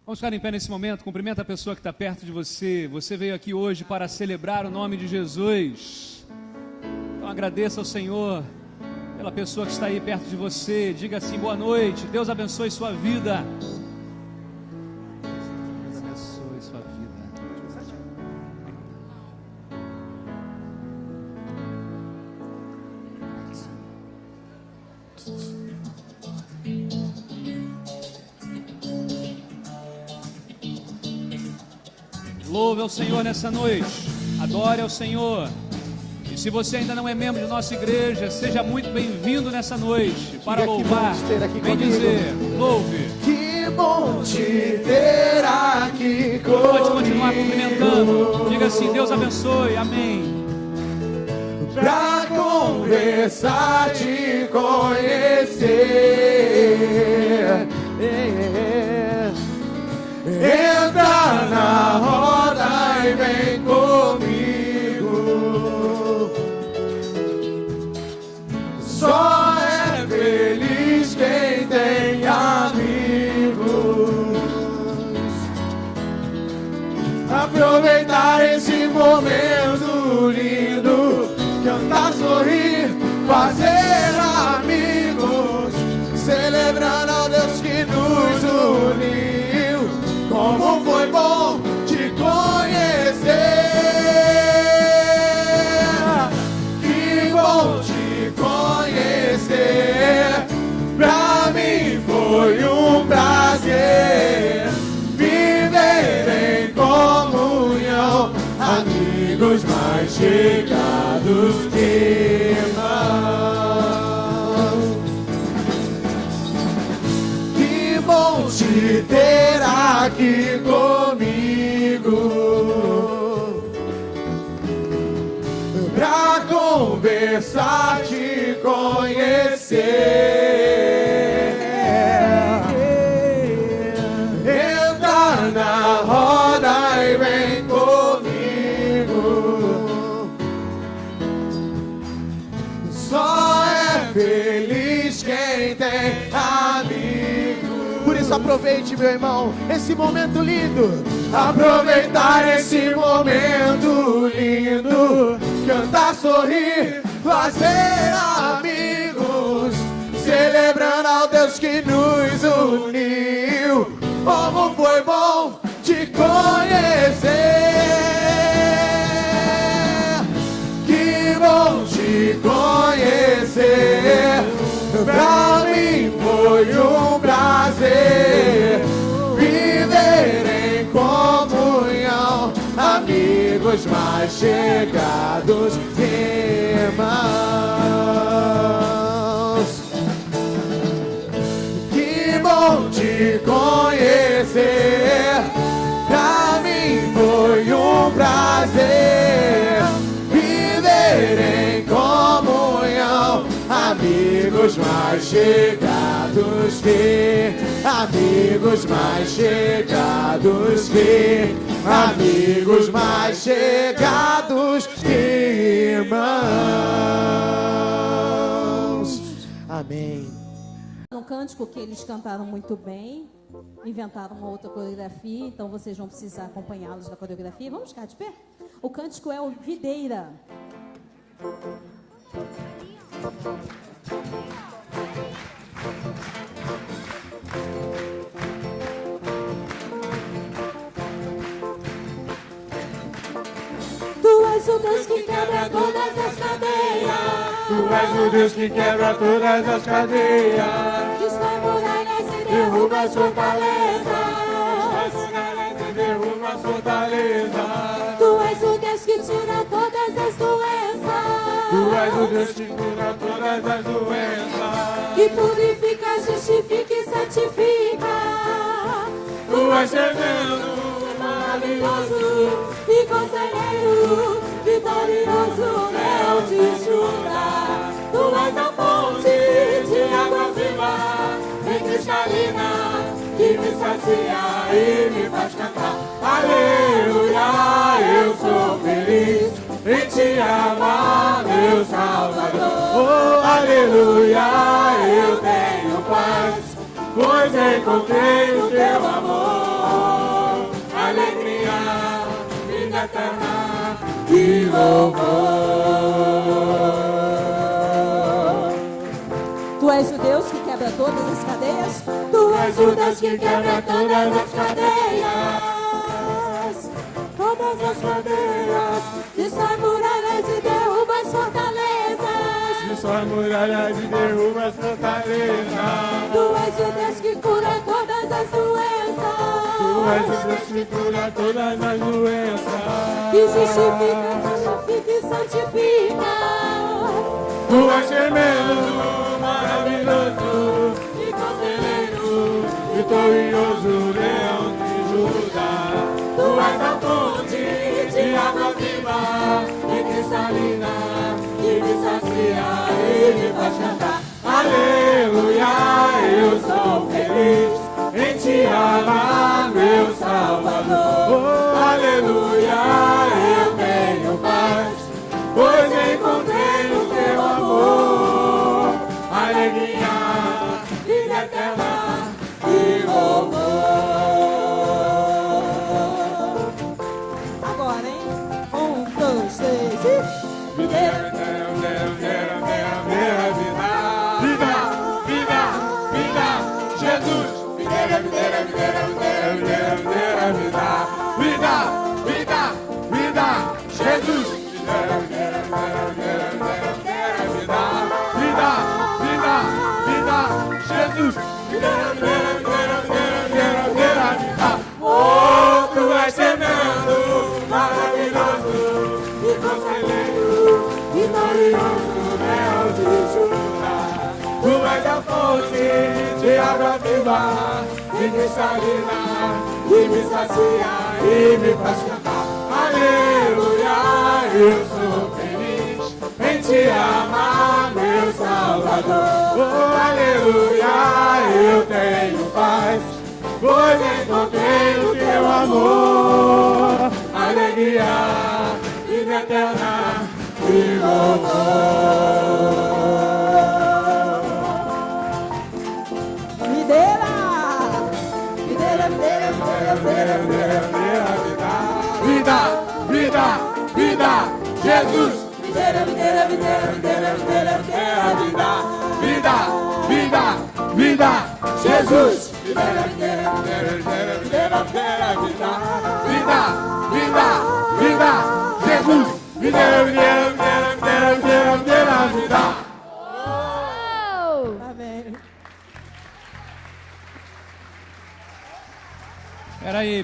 Vamos ficar em pé nesse momento, cumprimenta a pessoa que está perto de você. Você veio aqui hoje para celebrar o nome de Jesus. Então agradeça ao Senhor pela pessoa que está aí perto de você. Diga assim, boa noite, Deus abençoe sua vida. Deus abençoe sua vida. Louve ao Senhor nessa noite, adore ao Senhor. E se você ainda não é membro de nossa igreja, seja muito bem-vindo nessa noite para louvar. Vem dizer, louve. Que bom te ter aqui comigo. Pode continuar cumprimentando. Diga assim, Deus abençoe, amém. Pra conversar, te conhecer. Entra na roda e vem comigo. Só é feliz quem tem amigos. Aproveitar esse momento lindo, cantar, sorrir, fazer amigos, celebrando ao Deus que nos uniu. Como foi bom te conhecer, que bom te conhecer. Pra mim foi um prazer viver em comunhão, amigos mais chegados que irmãos. Que bom te ter aqui comigo, pra conversar, te conhecer. Entra na roda e vem comigo. Só é feliz quem tem amigos. Por isso aproveite, meu irmão, esse momento lindo. Aproveitar esse momento lindo, cantar, sorrir, fazer amigos, celebrando ao Deus que nos uniu. Como foi bom te conhecer, que bom te conhecer. Pra mim foi um prazer viver em comunhão, amigos mais chegados, irmãos. Que bom te conhecer, pra mim foi um prazer viver em comunhão, amigos mais chegados que, amigos mais chegados que, amigos mais chegados que irmãos. Amém. Um cântico que eles cantaram muito bem, inventaram uma outra coreografia, então vocês vão precisar acompanhá-los na coreografia. Vamos ficar de pé? O cântico é o Videira. Tu és o Deus que quebra todas as cadeias. Tu és o Deus que quebra todas as cadeias. Destrói muralhas e derruba as fortalezas. Destrói muralhas e derruba as fortalezas. Tu és o Deus que tira todas as doenças. Tu és o Deus que cura todas as doenças. Que purifica, justifica e santifica. Tu és tremendo, maravilhoso e conselheiro, vitorioso, Deus de Judá. Tu és a fonte de água viva e cristalina, que me sacia e me faz cantar. aleluia, eu sou feliz em te amar, meu Salvador. Oh, aleluia, eu tenho paz, pois encontrei o teu amor. eterna de louvor. Tu és o Deus que quebra todas as cadeias. Tu és o Deus que quebra todas as cadeias. Todas as cadeias. Destrói muralhas e derruba as fortalezas. Destrói muralhas e derruba as fortalezas. Tu és o Deus que cura todas as doenças. Tu és o Deus que cura todas as doenças. Que justifica, justifica e santifica. Tu és tremendo, maravilhoso e conselheiro, vitorioso, leão de Judá. Tu és a fonte de água viva e cristalina, que me sacia e me faz cantar. Aleluia, eu sou feliz em te amar, meu Salvador. Aleluia, eu tenho paz, pois encontrei no teu amor alegria, Vida eterna e louvor. Agora, hein? 1, 2, 3 e... vida, Jesus. Vida, Jesus. Jesus. Oh, tu és tremendo, maravilhoso E conselheiro, vitorioso, leão de Judá. Tu és a fonte de água viva e cristalina, que me sacia e me faz cantar. Aleluia, eu sou feliz em te amar, meu Salvador. Oh, aleluia, eu tenho paz, pois encontrei o teu amor alegria, vida eterna e louvor. videira, Vida, vida, vida, Jesus. videira, Vida, vida, vida, Jesus. Vida, vida, vida, Jesus. Vida. Amém.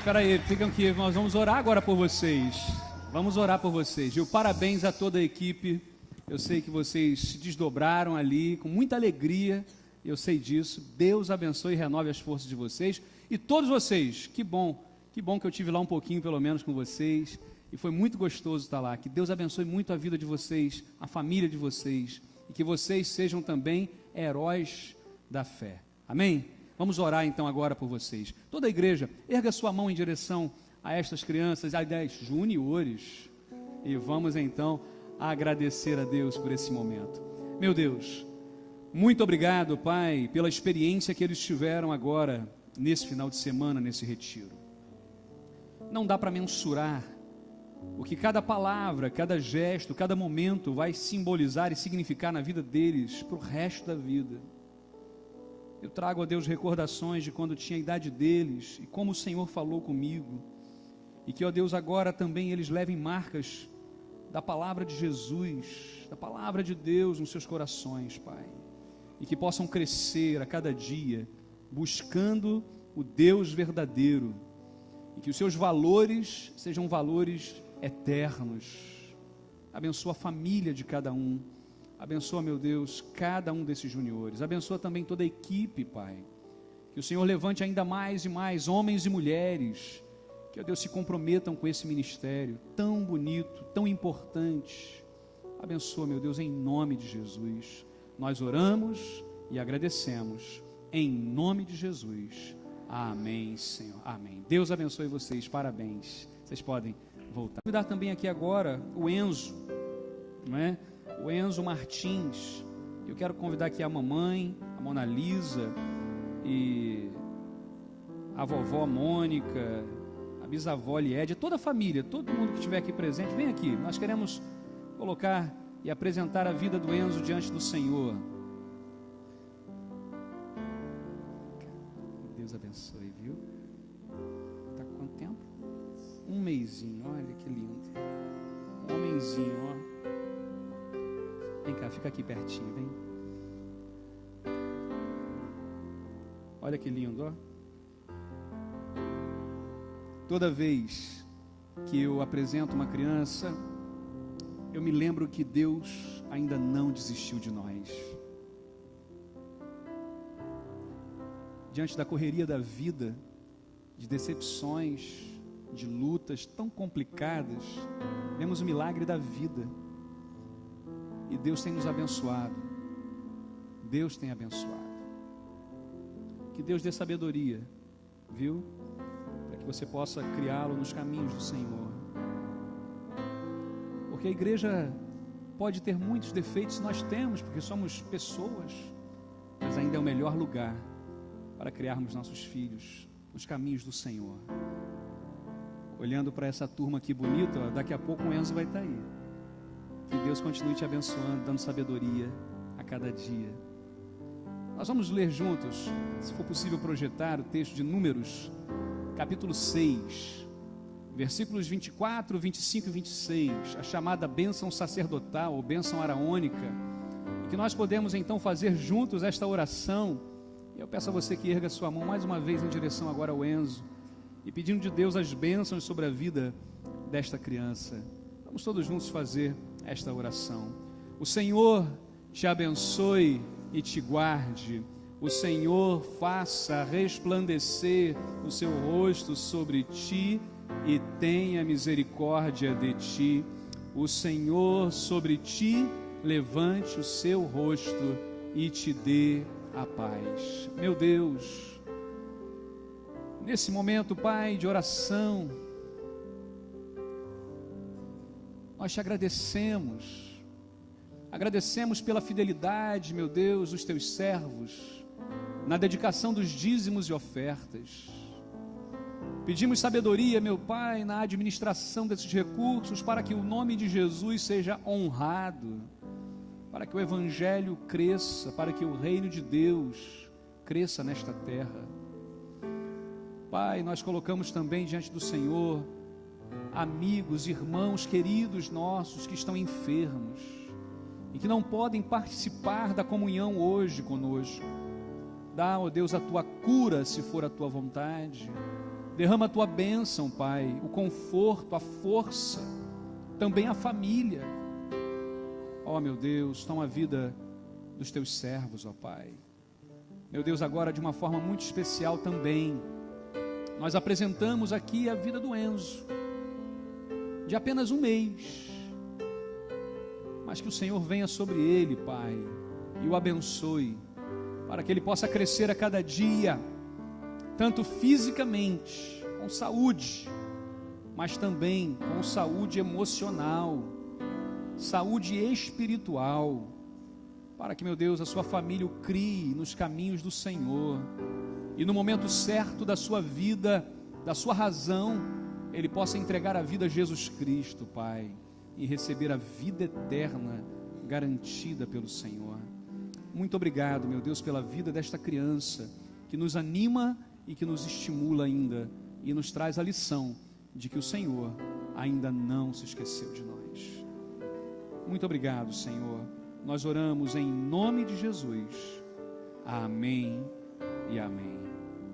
Peraí, ficam aqui, nós vamos orar agora por vocês. Vamos orar por vocês, viu? Parabéns a toda a equipe. Eu sei que vocês se desdobraram ali com muita alegria. Eu sei disso. Deus abençoe e renove as forças de vocês. E todos vocês, que bom que eu tive lá um pouquinho pelo menos com vocês. E foi muito gostoso estar lá. Que Deus abençoe muito a vida de vocês, a família de vocês. E que vocês sejam também heróis da fé. Amém? Vamos orar então agora por vocês. Toda a igreja, erga sua mão em direção a estas crianças, a 10 juniores. E vamos então agradecer a Deus por esse momento. Meu Deus, muito obrigado, Pai, pela experiência que eles tiveram agora, nesse final de semana, nesse retiro. Não dá para mensurar o que cada palavra, cada gesto, cada momento vai simbolizar e significar na vida deles, para o resto da vida. Eu trago a Deus recordações de quando tinha a idade deles, e como o Senhor falou comigo, e que, ó Deus, agora também eles levem marcas da palavra de Jesus, da palavra de Deus nos seus corações, Pai, e que possam crescer a cada dia, buscando o Deus verdadeiro, e que os seus valores sejam valores eternos. Abençoa a família de cada um, abençoa, meu Deus, cada um desses juniores, abençoa também toda a equipe, Pai, que o Senhor levante ainda mais e mais homens e mulheres, que, ó Deus, se comprometam com esse ministério tão bonito, tão importante. Abençoa, meu Deus, em nome de Jesus. Nós oramos e agradecemos, em nome de Jesus. Amém, Senhor. Amém. Deus abençoe vocês. Parabéns. Vocês podem voltar. Vou convidar também aqui agora o Enzo, não é? O Enzo Martins. Eu quero convidar aqui a mamãe, a Mona Lisa e a vovó Mônica, a bisavó Liede, toda a família, todo mundo que estiver aqui presente, vem aqui. Nós queremos colocar e apresentar a vida do Enzo diante do Senhor. Deus abençoe, viu? Está com quanto tempo? Um mesinho, olha que lindo. Um homenzinho, ó. Vem cá, fica aqui pertinho, vem. Olha que lindo, ó. Toda vez que eu apresento uma criança, eu me lembro que Deus ainda não desistiu de nós. Diante da correria da vida, de decepções, de lutas tão complicadas, vemos o milagre da vida. E Deus tem nos abençoado. Deus tem abençoado. Que Deus dê sabedoria, viu? Para que você possa criá-lo nos caminhos do Senhor. Porque a igreja pode ter muitos defeitos, nós temos, porque somos pessoas, mas ainda é o melhor lugar para criarmos nossos filhos nos caminhos do Senhor. Olhando para essa turma aqui bonita, ó, daqui a pouco o Enzo vai estar aí. Que Deus continue te abençoando, dando sabedoria a cada dia. Nós vamos ler juntos, se for possível projetar, o texto de Números, capítulo 6, versículos 24, 25 e 26, a chamada bênção sacerdotal, ou bênção araônica, e que nós podemos então fazer juntos esta oração. Eu peço a você que erga sua mão mais uma vez em direção agora ao Enzo, e pedindo de Deus as bênçãos sobre a vida desta criança. Vamos todos juntos fazer esta oração. O Senhor te abençoe e te guarde. O Senhor faça resplandecer o seu rosto sobre ti e tenha misericórdia de ti. O Senhor sobre ti levante o seu rosto e te dê a paz. Meu Deus, nesse momento, Pai, de oração, nós te agradecemos pela fidelidade, meu Deus, dos teus servos, na dedicação dos dízimos e ofertas. Pedimos sabedoria, meu Pai, na administração desses recursos, para que o nome de Jesus seja honrado, para que o Evangelho cresça, para que o reino de Deus cresça nesta terra. Pai, nós colocamos também diante do Senhor amigos, irmãos queridos nossos que estão enfermos e que não podem participar da comunhão hoje conosco. Dá, ó Deus, a tua cura, se for a tua vontade. Derrama a tua bênção, Pai, o conforto, a força, também a família. Ó meu Deus, toma a vida dos teus servos, ó Pai. Meu Deus, agora de uma forma muito especial também, nós apresentamos aqui a vida do Enzo, de apenas um mês, mas que o Senhor venha sobre ele, Pai, e o abençoe, para que ele possa crescer a cada dia, tanto fisicamente, com saúde, mas também com saúde emocional, saúde espiritual, para que, meu Deus, a sua família o crie nos caminhos do Senhor, e no momento certo da sua vida, da sua razão, ele possa entregar a vida a Jesus Cristo, Pai, e receber a vida eterna garantida pelo Senhor. Muito obrigado, meu Deus, pela vida desta criança, que nos anima e que nos estimula ainda, e nos traz a lição de que o Senhor ainda não se esqueceu de nós. Muito obrigado, Senhor. Nós oramos em nome de Jesus. Amém e amém.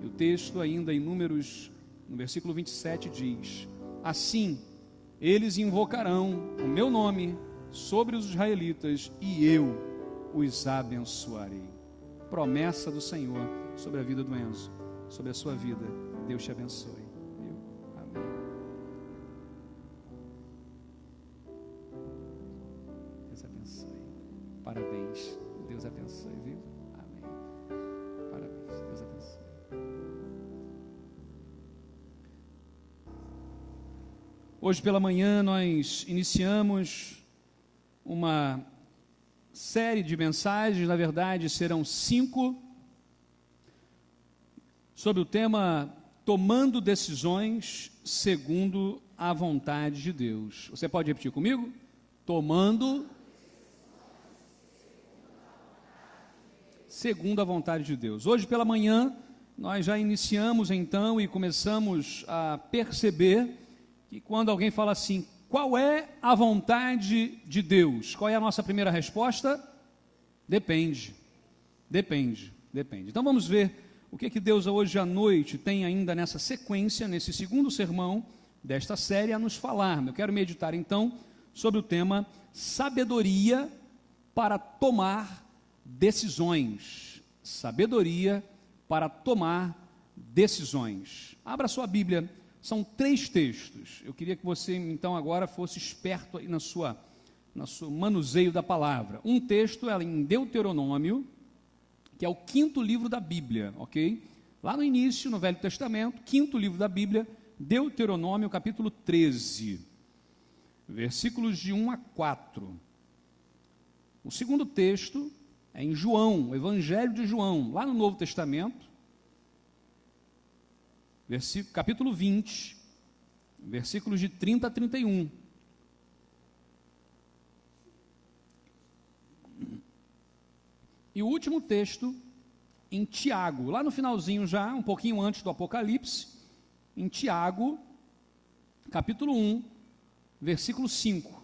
E o texto ainda em Números, no versículo 27 diz: assim eles invocarão o meu nome sobre os israelitas e eu os abençoarei. Promessa do Senhor sobre a vida do Enzo, sobre a sua vida. Deus te abençoe. Amém. Deus abençoe. Parabéns. Deus abençoe, viu? Amém. Parabéns. Deus abençoe. Hoje pela manhã nós iniciamos uma série de mensagens, na verdade serão 5, sobre o tema tomando decisões segundo a vontade de Deus. Você pode repetir comigo? Tomando segundo a vontade de Deus. Hoje pela manhã, nós já iniciamos então e começamos a perceber que quando alguém fala assim, qual é a vontade de Deus? Qual é a nossa primeira resposta? Depende. Depende. Então vamos ver o que Deus hoje à noite tem ainda nessa sequência, nesse segundo sermão desta série a nos falar. Eu quero meditar então sobre o tema sabedoria para tomar decisões. Sabedoria para tomar decisões. Abra sua Bíblia, são 3 textos. Eu queria que você então agora fosse esperto aí no seu manuseio da palavra. Um texto é em Deuteronômio, que é o 5º livro da Bíblia, ok? Lá no início, no Velho Testamento, 5º livro da Bíblia, Deuteronômio, capítulo 13, versículos de 1 a 4. O segundo texto é em João, o Evangelho de João, lá no Novo Testamento, capítulo 20, versículos de 30 a 31. E o último texto, em Tiago, lá no finalzinho já, um pouquinho antes do Apocalipse, em Tiago, capítulo 1, versículo 5.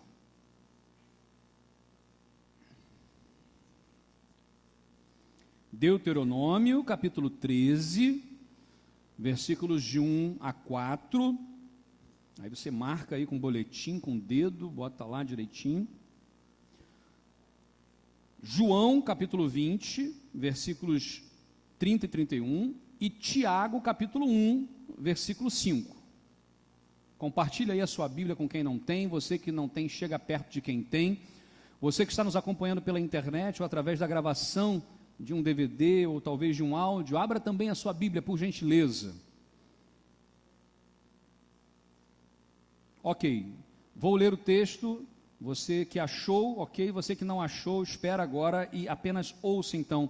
Deuteronômio, capítulo 13, versículos de 1 a 4. Aí você marca aí com boletim, com o dedo, bota lá direitinho. João, capítulo 20, versículos 30 e 31, e Tiago, capítulo 1, versículo 5. Compartilha aí a sua Bíblia com quem não tem, você que não tem, chega perto de quem tem, você que está nos acompanhando pela internet ou através da gravação de um DVD ou talvez de um áudio, abra também a sua Bíblia, por gentileza. Ok, vou ler o texto. Você que achou, ok, você que não achou, espera agora e apenas ouça então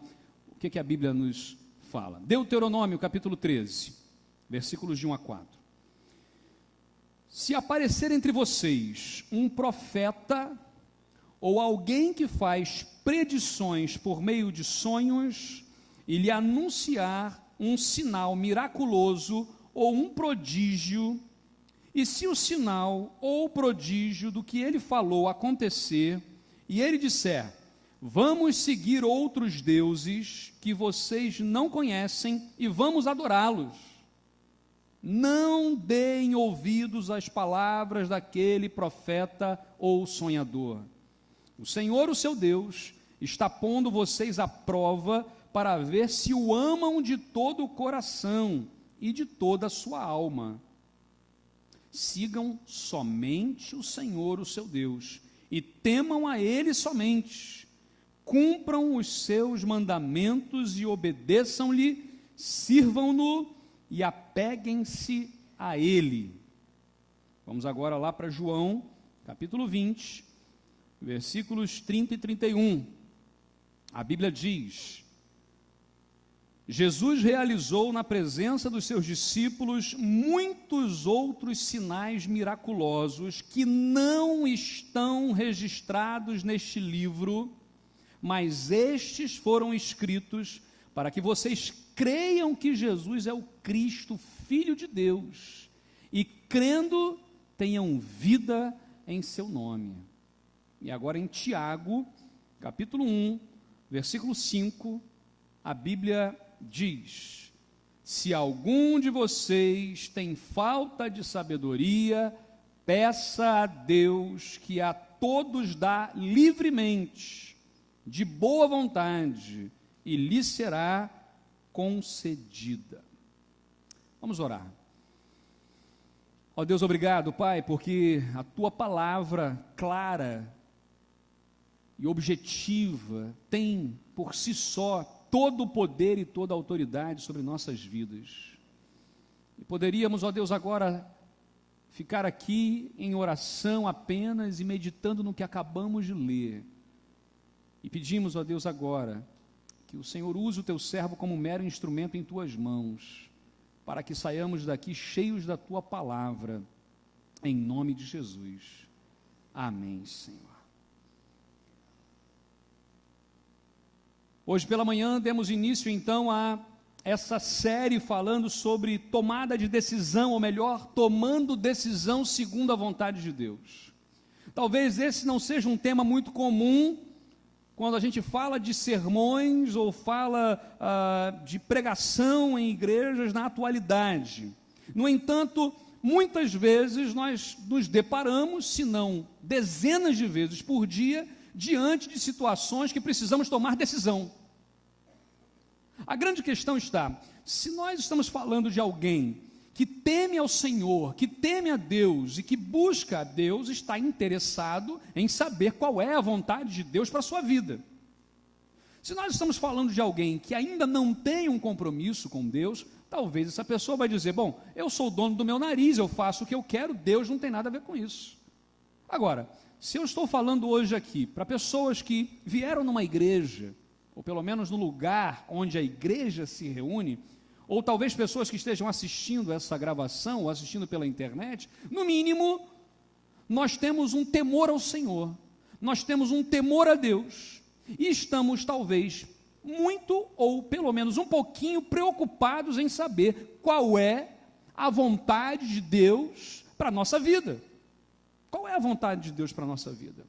o que a Bíblia nos fala. Deuteronômio, capítulo 13, versículos de 1 a 4. Se aparecer entre vocês um profeta ou alguém que faz predições por meio de sonhos e lhe anunciar um sinal miraculoso ou um prodígio, e se o sinal ou o prodígio do que ele falou acontecer, e ele disser, vamos seguir outros deuses que vocês não conhecem e vamos adorá-los, não deem ouvidos às palavras daquele profeta ou sonhador. O Senhor, o seu Deus, está pondo vocês à prova para ver se o amam de todo o coração e de toda a sua alma. Sigam somente o Senhor, o seu Deus, e temam a Ele somente. Cumpram os seus mandamentos e obedeçam-lhe, sirvam-no e apeguem-se a Ele. Vamos agora lá para João, capítulo 20, versículos 30 e 31. A Bíblia diz: Jesus realizou na presença dos seus discípulos muitos outros sinais miraculosos que não estão registrados neste livro, mas estes foram escritos para que vocês creiam que Jesus é o Cristo, Filho de Deus, e crendo tenham vida em seu nome. E agora em Tiago, capítulo 1, versículo 5, a Bíblia diz: se algum de vocês tem falta de sabedoria, peça a Deus que a todos dá livremente, de boa vontade, e lhe será concedida. Vamos orar. Ó Deus, obrigado, Pai, porque a Tua palavra clara e objetiva tem por si só todo o poder e toda a autoridade sobre nossas vidas. E poderíamos, ó Deus, agora ficar aqui em oração apenas e meditando no que acabamos de ler. E pedimos, ó Deus, agora que o Senhor use o Teu servo como mero instrumento em Tuas mãos, para que saiamos daqui cheios da tua palavra, em nome de Jesus. Amém, Senhor. Hoje pela manhã demos início então a essa série falando sobre tomada de decisão, ou melhor, tomando decisão segundo a vontade de Deus. Talvez esse não seja um tema muito comum quando a gente fala de sermões ou fala de pregação em igrejas na atualidade. No entanto, muitas vezes nós nos deparamos, se não dezenas de vezes por dia, diante de situações que precisamos tomar decisão. A grande questão está, se nós estamos falando de alguém que teme ao Senhor, que teme a Deus e que busca a Deus, está interessado em saber qual é a vontade de Deus para a sua vida. Se nós estamos falando de alguém que ainda não tem um compromisso com Deus, talvez essa pessoa vai dizer, bom, eu sou o dono do meu nariz, eu faço o que eu quero, Deus não tem nada a ver com isso. Agora, se eu estou falando hoje aqui para pessoas que vieram numa igreja, ou pelo menos no lugar onde a igreja se reúne, ou talvez pessoas que estejam assistindo essa gravação, ou assistindo pela internet, no mínimo, nós temos um temor ao Senhor, nós temos um temor a Deus, e estamos talvez muito, ou pelo menos um pouquinho, preocupados em saber qual é a vontade de Deus para a nossa vida. Qual é a vontade de Deus para a nossa vida?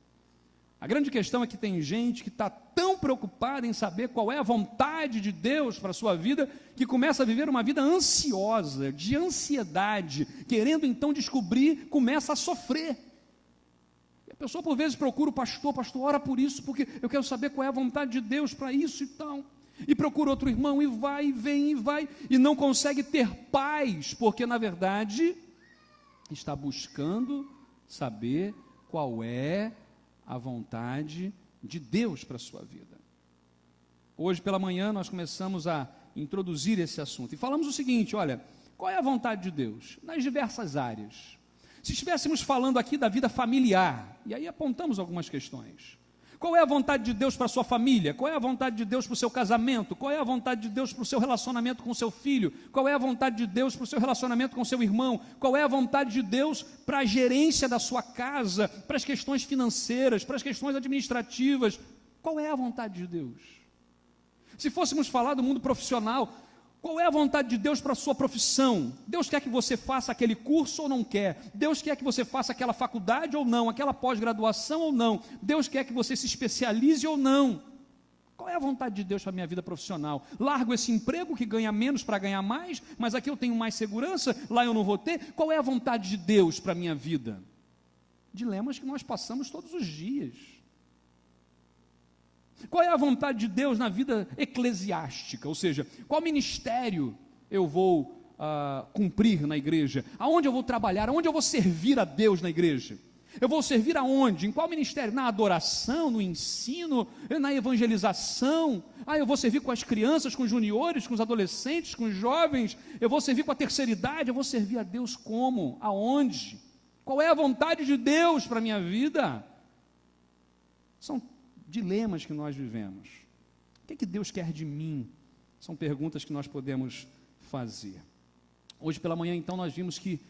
A grande questão é que tem gente que está tão preocupada em saber qual é a vontade de Deus para a sua vida, que começa a viver uma vida ansiosa, de ansiedade, querendo então descobrir, começa a sofrer. E a pessoa por vezes procura o pastor, ora por isso, porque eu quero saber qual é a vontade de Deus para isso e tal. E procura outro irmão, e vai, e vem, e vai, e não consegue ter paz, porque na verdade está buscando saber qual é a vontade de Deus para a sua vida. Hoje pela manhã nós começamos a introduzir esse assunto e falamos o seguinte, olha, qual é a vontade de Deus? Nas diversas áreas. Se estivéssemos falando aqui da vida familiar, e aí apontamos algumas questões. Qual é a vontade de Deus para a sua família? Qual é a vontade de Deus para o seu casamento? Qual é a vontade de Deus para o seu relacionamento com o seu filho? Qual é a vontade de Deus para o seu relacionamento com o seu irmão? Qual é a vontade de Deus para a gerência da sua casa? Para as questões financeiras, para as questões administrativas? Qual é a vontade de Deus? Se fôssemos falar do mundo profissional, qual é a vontade de Deus para a sua profissão? Deus quer que você faça aquele curso ou não quer? Deus quer que você faça aquela faculdade ou não? Aquela pós-graduação ou não? Deus quer que você se especialize ou não? Qual é a vontade de Deus para a minha vida profissional? Largo esse emprego que ganha menos para ganhar mais, mas aqui eu tenho mais segurança, lá eu não vou ter? Qual é a vontade de Deus para a minha vida? Dilemas que nós passamos todos os dias. Qual é a vontade de Deus na vida eclesiástica? Ou seja, qual ministério eu vou cumprir na igreja? Aonde eu vou trabalhar? Aonde eu vou servir a Deus na igreja? Eu vou servir aonde? Em qual ministério? Na adoração, no ensino, na evangelização? Eu vou servir com as crianças, com os juniores, com os adolescentes, com os jovens? Eu vou servir com a terceira idade? Eu vou servir a Deus como? Aonde? Qual é a vontade de Deus para a minha vida? São dilemas que nós vivemos. O que é que Deus quer de mim? São perguntas que nós podemos fazer. Hoje pela manhã, então, nós vimos que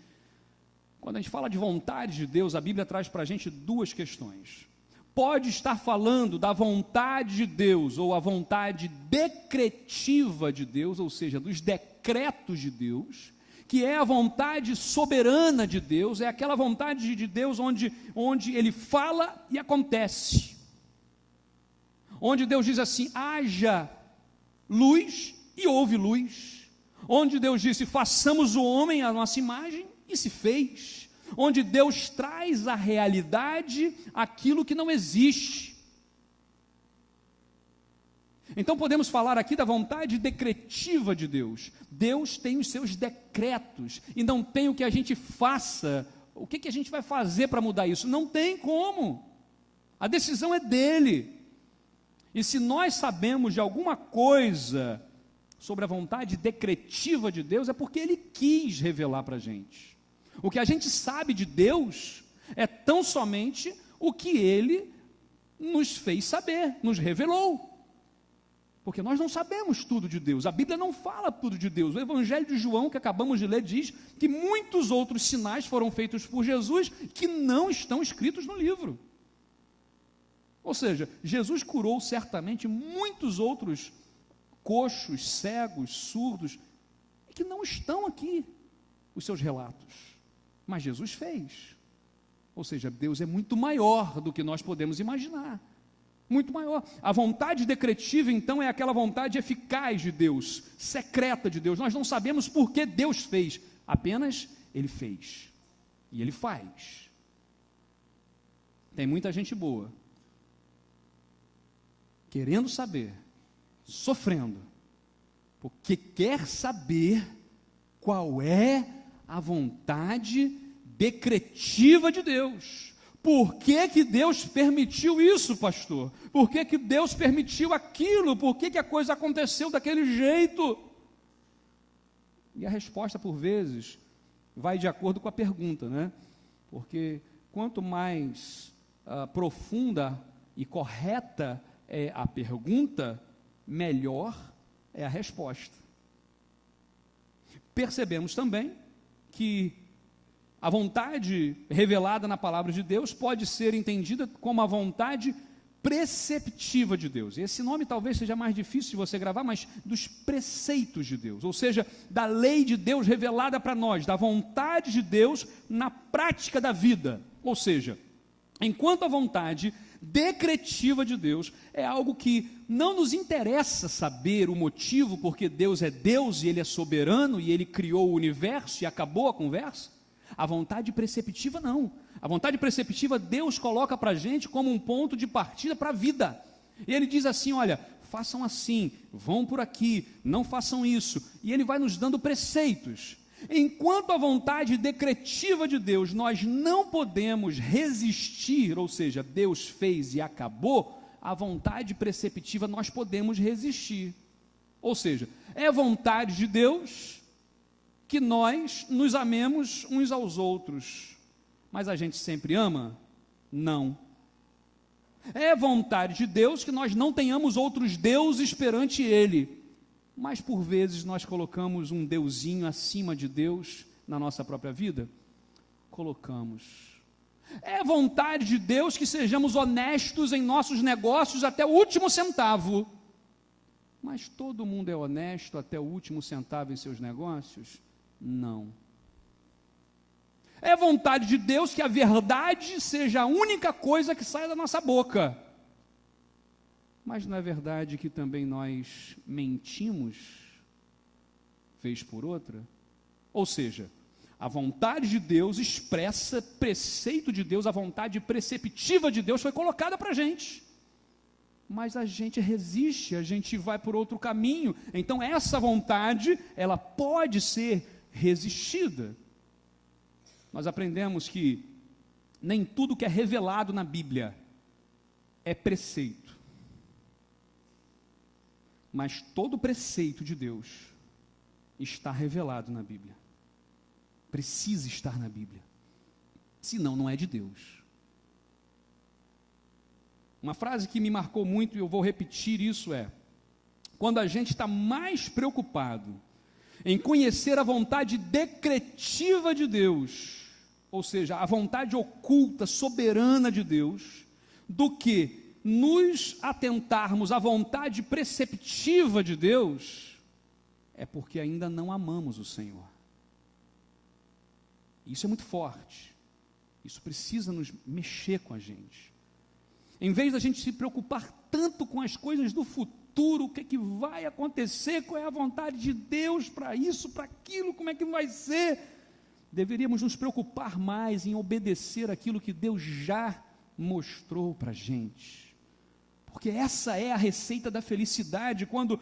quando a gente fala de vontade de Deus, a Bíblia traz para a gente duas questões. Pode estar falando da vontade de Deus, ou a vontade decretiva de Deus, ou seja, dos decretos de Deus, que é a vontade soberana de Deus, é aquela vontade de Deus onde Ele fala e acontece. Onde Deus diz assim, haja luz e houve luz. Onde Deus disse, façamos o homem à nossa imagem, e se fez. Onde Deus traz à realidade aquilo que não existe. Então podemos falar aqui da vontade decretiva de Deus. Deus tem os seus decretos, e não tem o que a gente faça. O que a gente vai fazer para mudar isso? Não tem como. A decisão é dele. E se nós sabemos de alguma coisa sobre a vontade decretiva de Deus, é porque Ele quis revelar para a gente. O que a gente sabe de Deus é tão somente o que Ele nos fez saber, nos revelou. Porque nós não sabemos tudo de Deus, a Bíblia não fala tudo de Deus. O Evangelho de João, que acabamos de ler, diz que muitos outros sinais foram feitos por Jesus que não estão escritos no livro. Ou seja, Jesus curou certamente muitos outros coxos, cegos, surdos, que não estão aqui, os seus relatos. Mas Jesus fez. Ou seja, Deus é muito maior do que nós podemos imaginar. Muito maior. A vontade decretiva, então, é aquela vontade eficaz de Deus, secreta de Deus. Nós não sabemos por que Deus fez, apenas Ele fez. E Ele faz. Tem muita gente boa, querendo saber, sofrendo, porque quer saber qual é a vontade decretiva de Deus. Por que que Deus permitiu isso, pastor? Por que que Deus permitiu aquilo? Por que que a coisa aconteceu daquele jeito? E a resposta, por vezes, vai de acordo com a pergunta, né? Porque quanto mais profunda e correta é a pergunta, melhor é a resposta. Percebemos também que a vontade revelada na palavra de Deus pode ser entendida como a vontade preceptiva de Deus. Esse nome talvez seja mais difícil de você gravar, mas dos preceitos de Deus, ou seja, da lei de Deus revelada para nós, da vontade de Deus na prática da vida. Ou seja, enquanto a vontade decretiva de Deus é algo que não nos interessa saber o motivo, porque Deus é Deus e Ele é soberano e Ele criou o universo e acabou a conversa. A vontade preceptiva não. A vontade preceptiva Deus coloca para a gente como um ponto de partida para a vida. E Ele diz assim, olha, façam assim, vão por aqui, não façam isso. E Ele vai nos dando preceitos. Enquanto a vontade decretiva de Deus, nós não podemos resistir, ou seja, Deus fez e acabou, a vontade preceptiva nós podemos resistir. Ou seja, é vontade de Deus que nós nos amemos uns aos outros, mas a gente sempre ama? Não. É vontade de Deus que nós não tenhamos outros deuses perante Ele, mas por vezes nós colocamos um deusinho acima de Deus na nossa própria vida? Colocamos. É vontade de Deus que sejamos honestos em nossos negócios até o último centavo, mas todo mundo é honesto até o último centavo em seus negócios? Não. É vontade de Deus que a verdade seja a única coisa que saia da nossa boca, mas não é verdade que também nós mentimos vez por outra? Ou seja, a vontade de Deus expressa preceito de Deus, a vontade preceptiva de Deus foi colocada para a gente, mas a gente resiste, a gente vai por outro caminho. Então essa vontade, ela pode ser resistida. Nós aprendemos que nem tudo que é revelado na Bíblia é preceito, mas todo preceito de Deus está revelado na Bíblia, precisa estar na Bíblia, senão não é de Deus. Uma frase que me marcou muito e eu vou repetir isso é: quando a gente está mais preocupado em conhecer a vontade decretiva de Deus, ou seja, a vontade oculta, soberana de Deus, do que nos atentarmos à vontade preceptiva de Deus, é porque ainda não amamos o Senhor. Isso é muito forte, isso precisa nos mexer com a gente. Em vez da gente se preocupar tanto com as coisas do futuro, o que é que vai acontecer, qual é a vontade de Deus para isso, para aquilo, como é que vai ser, deveríamos nos preocupar mais em obedecer aquilo que Deus já mostrou para a gente, porque essa é a receita da felicidade. Quando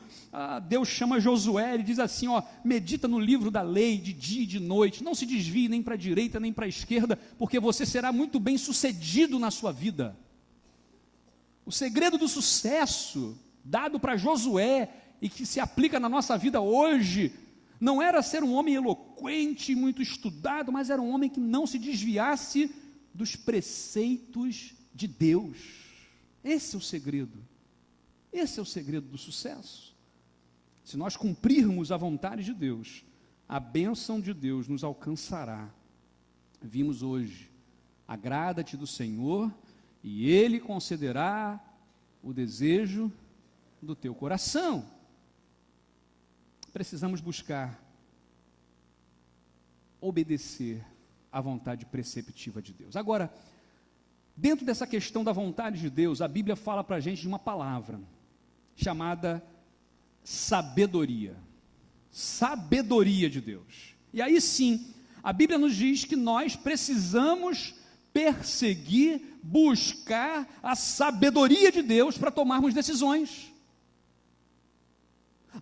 Deus chama Josué, Ele diz assim, medita no livro da lei de dia e de noite, não se desvie nem para a direita nem para a esquerda, porque você será muito bem sucedido na sua vida. O segredo do sucesso dado para Josué e que se aplica na nossa vida hoje, não era ser um homem eloquente, muito estudado, mas era um homem que não se desviasse dos preceitos de Deus. Esse é o segredo. Esse é o segredo do sucesso. Se nós cumprirmos a vontade de Deus, a bênção de Deus nos alcançará. Vimos hoje, agrada-te do Senhor, e Ele concederá o desejo do teu coração. Precisamos buscar obedecer à vontade preceptiva de Deus. Agora, dentro dessa questão da vontade de Deus, a Bíblia fala para a gente de uma palavra chamada sabedoria. Sabedoria de Deus. E aí sim, a Bíblia nos diz que nós precisamos perseguir, buscar a sabedoria de Deus para tomarmos decisões.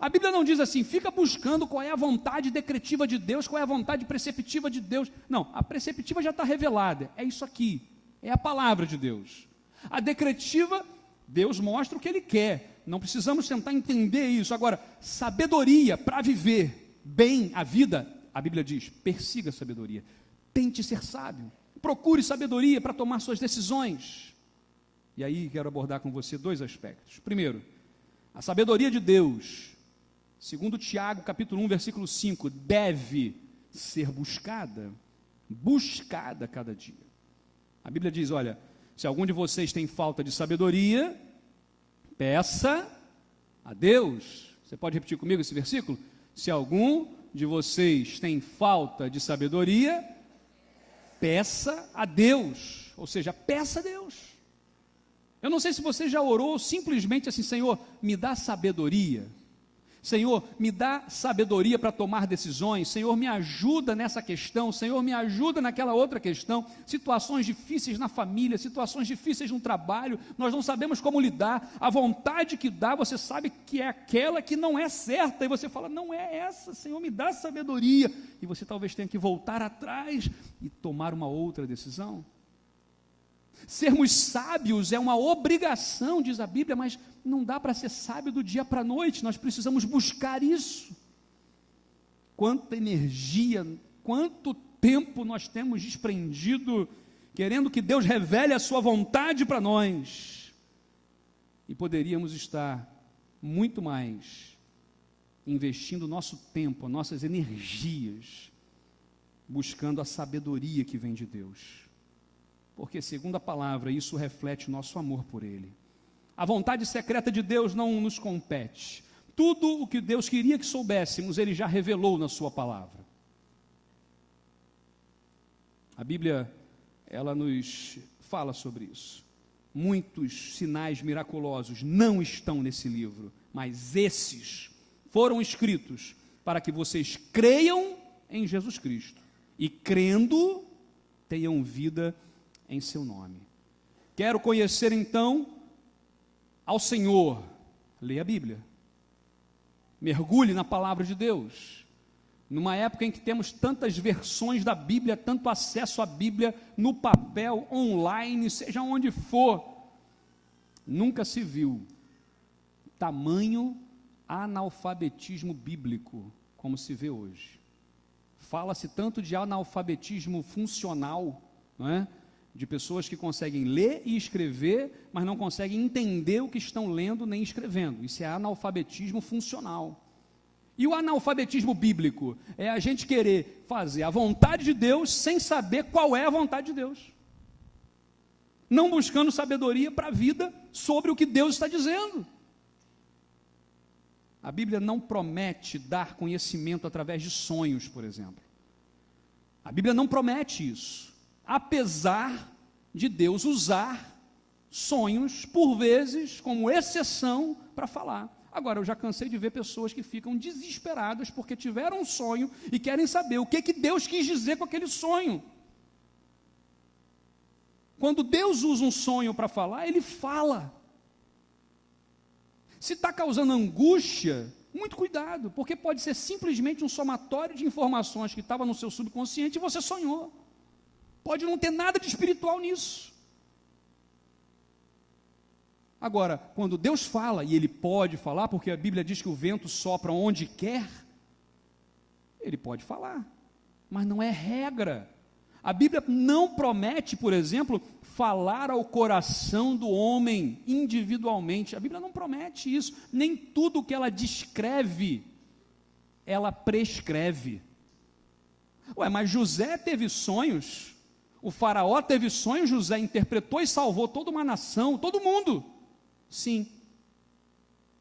A Bíblia não diz assim, fica buscando qual é a vontade decretiva de Deus, qual é a vontade preceptiva de Deus. Não, a preceptiva já está revelada, é isso aqui, é a palavra de Deus. A decretiva, Deus mostra o que Ele quer, não precisamos tentar entender isso. Agora, sabedoria para viver bem a vida, a Bíblia diz, persiga a sabedoria, tente ser sábio, procure sabedoria para tomar suas decisões. E aí quero abordar com você dois aspectos. Primeiro, a sabedoria de Deus, segundo Tiago, capítulo 1, versículo 5, deve ser buscada cada dia. A Bíblia diz, olha, se algum de vocês tem falta de sabedoria, peça a Deus. Você pode repetir comigo esse versículo? Se algum de vocês tem falta de sabedoria, peça a Deus. Ou seja, peça a Deus. Eu não sei se você já orou simplesmente assim, Senhor, me dá sabedoria. Senhor, me dá sabedoria para tomar decisões. Senhor, me ajuda nessa questão. Senhor, me ajuda naquela outra questão. Situações difíceis na família, situações difíceis no trabalho, nós não sabemos como lidar. A vontade que dá, você sabe que é aquela que não é certa, e você fala, não é essa, Senhor, me dá sabedoria. E você talvez tenha que voltar atrás e tomar uma outra decisão. Sermos sábios é uma obrigação, diz a Bíblia, mas não dá para ser sábio do dia para a noite, nós precisamos buscar isso. Quanta energia, quanto tempo nós temos desprendido, querendo que Deus revele a sua vontade para nós, e poderíamos estar muito mais investindo nosso tempo, nossas energias, buscando a sabedoria que vem de Deus. Porque, segundo a palavra, isso reflete o nosso amor por Ele. A vontade secreta de Deus não nos compete. Tudo o que Deus queria que soubéssemos, Ele já revelou na sua palavra. A Bíblia, ela nos fala sobre isso. Muitos sinais miraculosos não estão nesse livro, mas esses foram escritos para que vocês creiam em Jesus Cristo. E crendo, tenham vida em seu nome. Quero conhecer então ao Senhor. Leia a Bíblia. Mergulhe na palavra de Deus. Numa época em que temos tantas versões da Bíblia, tanto acesso à Bíblia no papel, online, seja onde for, nunca se viu tamanho analfabetismo bíblico como se vê hoje. Fala-se tanto de analfabetismo funcional, não é? De pessoas que conseguem ler e escrever, mas não conseguem entender o que estão lendo nem escrevendo. Isso é analfabetismo funcional. E o analfabetismo bíblico é a gente querer fazer a vontade de Deus sem saber qual é a vontade de Deus. Não buscando sabedoria para a vida sobre o que Deus está dizendo. A Bíblia não promete dar conhecimento através de sonhos, por exemplo. A Bíblia não promete isso. Apesar de Deus usar sonhos, por vezes, como exceção, para falar. Agora, eu já cansei de ver pessoas que ficam desesperadas porque tiveram um sonho e querem saber o que Deus quis dizer com aquele sonho. Quando Deus usa um sonho para falar, Ele fala. Se está causando angústia, muito cuidado, porque pode ser simplesmente um somatório de informações que estava no seu subconsciente e você sonhou. Pode não ter nada de espiritual nisso. Agora, quando Deus fala, e Ele pode falar, porque a Bíblia diz que o vento sopra onde quer, Ele pode falar, mas não é regra. A Bíblia não promete, por exemplo, falar ao coração do homem individualmente. A Bíblia não promete isso. Nem tudo que ela descreve, ela prescreve. Ué, mas José teve sonhos, o faraó teve sonhos, José interpretou e salvou toda uma nação, todo mundo. Sim.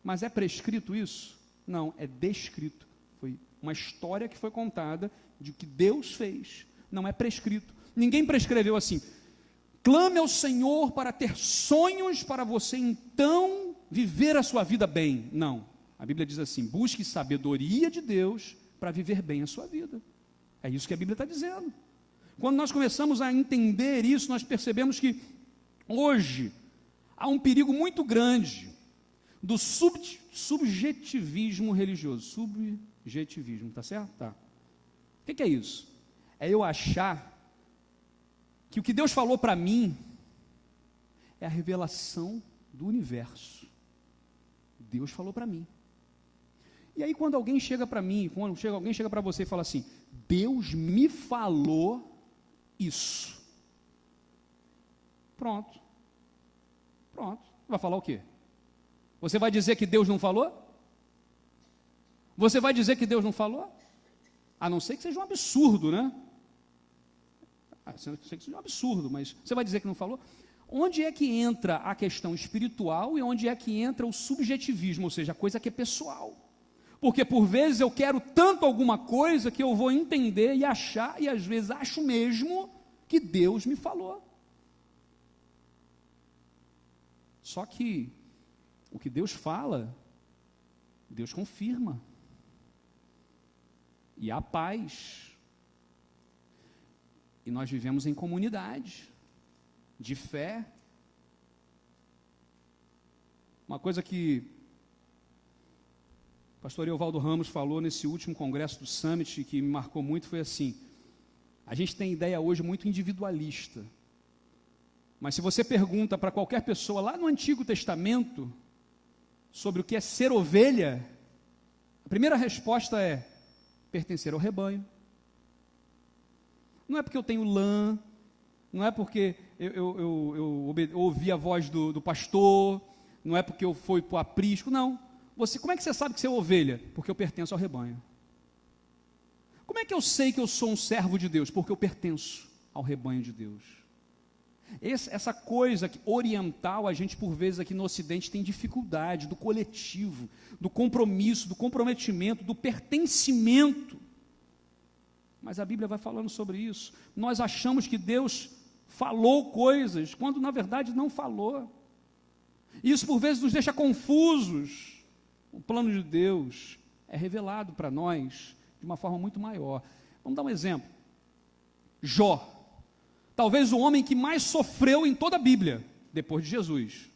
Mas é prescrito isso? Não, é descrito. Foi uma história que foi contada de que Deus fez. Não é prescrito. Ninguém prescreveu assim: clame ao Senhor para ter sonhos, para você então viver a sua vida bem. Não. A Bíblia diz assim: busque sabedoria de Deus para viver bem a sua vida. É isso que a Bíblia está dizendo. Quando nós começamos a entender isso, nós percebemos que hoje há um perigo muito grande do subjetivismo religioso. Subjetivismo, tá certo? Tá. O que é isso? É eu achar que o que Deus falou para mim é a revelação do universo. Deus falou para mim. E aí quando alguém chega para mim, alguém chega para você e fala assim: Deus me falou isso. Pronto. Vai falar o quê? Você vai dizer que Deus não falou? Você vai dizer que Deus não falou? A não ser que seja um absurdo, né? A não ser que seja um absurdo, mas você vai dizer que não falou? Onde é que entra a questão espiritual e onde é que entra o subjetivismo, ou seja, a coisa que é pessoal? Porque por vezes eu quero tanto alguma coisa que eu vou entender e achar, e às vezes acho mesmo que Deus me falou. Só que o que Deus fala, Deus confirma. E há paz. E nós vivemos em comunidade, de fé. Uma coisa que o pastor Evaldo Ramos falou nesse último congresso do Summit, que me marcou muito, foi assim: a gente tem ideia hoje muito individualista, mas se você pergunta para qualquer pessoa lá no Antigo Testamento sobre o que é ser ovelha, a primeira resposta é pertencer ao rebanho. Não é porque eu tenho lã, não é porque eu ouvi a voz do pastor, não é porque eu fui para o aprisco, não. Como é que você sabe que você é ovelha? Porque eu pertenço ao rebanho. Como é que eu sei que eu sou um servo de Deus? Porque eu pertenço ao rebanho de Deus. Essa coisa oriental, a gente por vezes aqui no Ocidente tem dificuldade, do coletivo, do compromisso, do comprometimento, do pertencimento. Mas a Bíblia vai falando sobre isso. Nós achamos que Deus falou coisas, quando na verdade não falou. Isso por vezes nos deixa confusos. O plano de Deus é revelado para nós de uma forma muito maior. Vamos dar um exemplo. Jó, talvez o homem que mais sofreu em toda a Bíblia, depois de Jesus.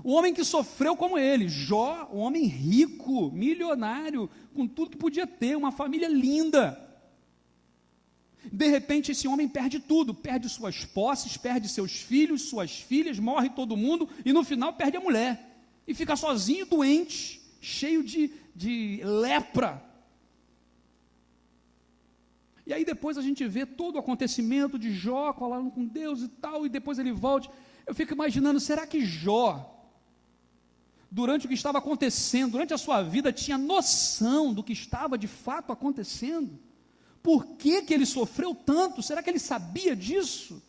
O homem que sofreu como ele, Jó, um homem rico, milionário, com tudo que podia ter, uma família linda. De repente esse homem perde tudo, perde suas posses, perde seus filhos, suas filhas, morre todo mundo e no final perde a mulher. E fica sozinho, doente, cheio de lepra. E aí depois a gente vê todo o acontecimento de Jó, falando com Deus e tal, e depois ele volta. Eu fico imaginando, será que Jó, durante o que estava acontecendo, durante a sua vida, tinha noção do que estava de fato acontecendo? Por que ele sofreu tanto? Será que ele sabia disso?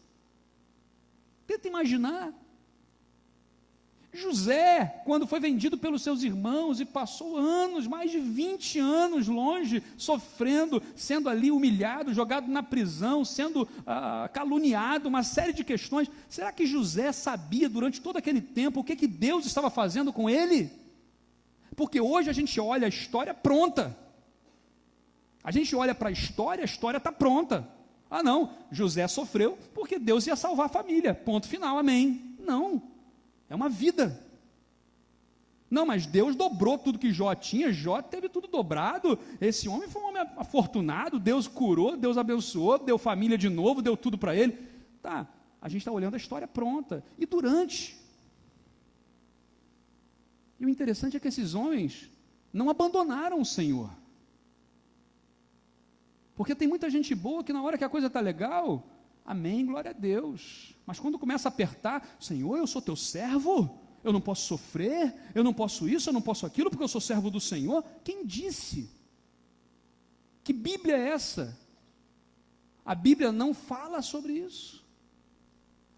Tenta imaginar. José, quando foi vendido pelos seus irmãos e passou anos, mais de 20 anos longe, sofrendo, sendo ali humilhado, jogado na prisão, sendo caluniado, uma série de questões. Será que José sabia durante todo aquele tempo o que Deus estava fazendo com ele? Porque hoje a gente olha a história pronta. A gente olha para a história está pronta. Ah não, José sofreu porque Deus ia salvar a família, ponto final, amém. Não. É uma vida. Não, mas Deus dobrou tudo que Jó tinha, Jó teve tudo dobrado, esse homem foi um homem afortunado, Deus curou, Deus abençoou, deu família de novo, deu tudo para ele. Tá, a gente está olhando a história pronta, e durante. E o interessante é que esses homens não abandonaram o Senhor. Porque tem muita gente boa que na hora que a coisa está legal, amém, glória a Deus. Mas quando começa a apertar, Senhor, eu sou teu servo, eu não posso sofrer, eu não posso isso, eu não posso aquilo, porque eu sou servo do Senhor. Quem disse? Que Bíblia é essa? A Bíblia não fala sobre isso.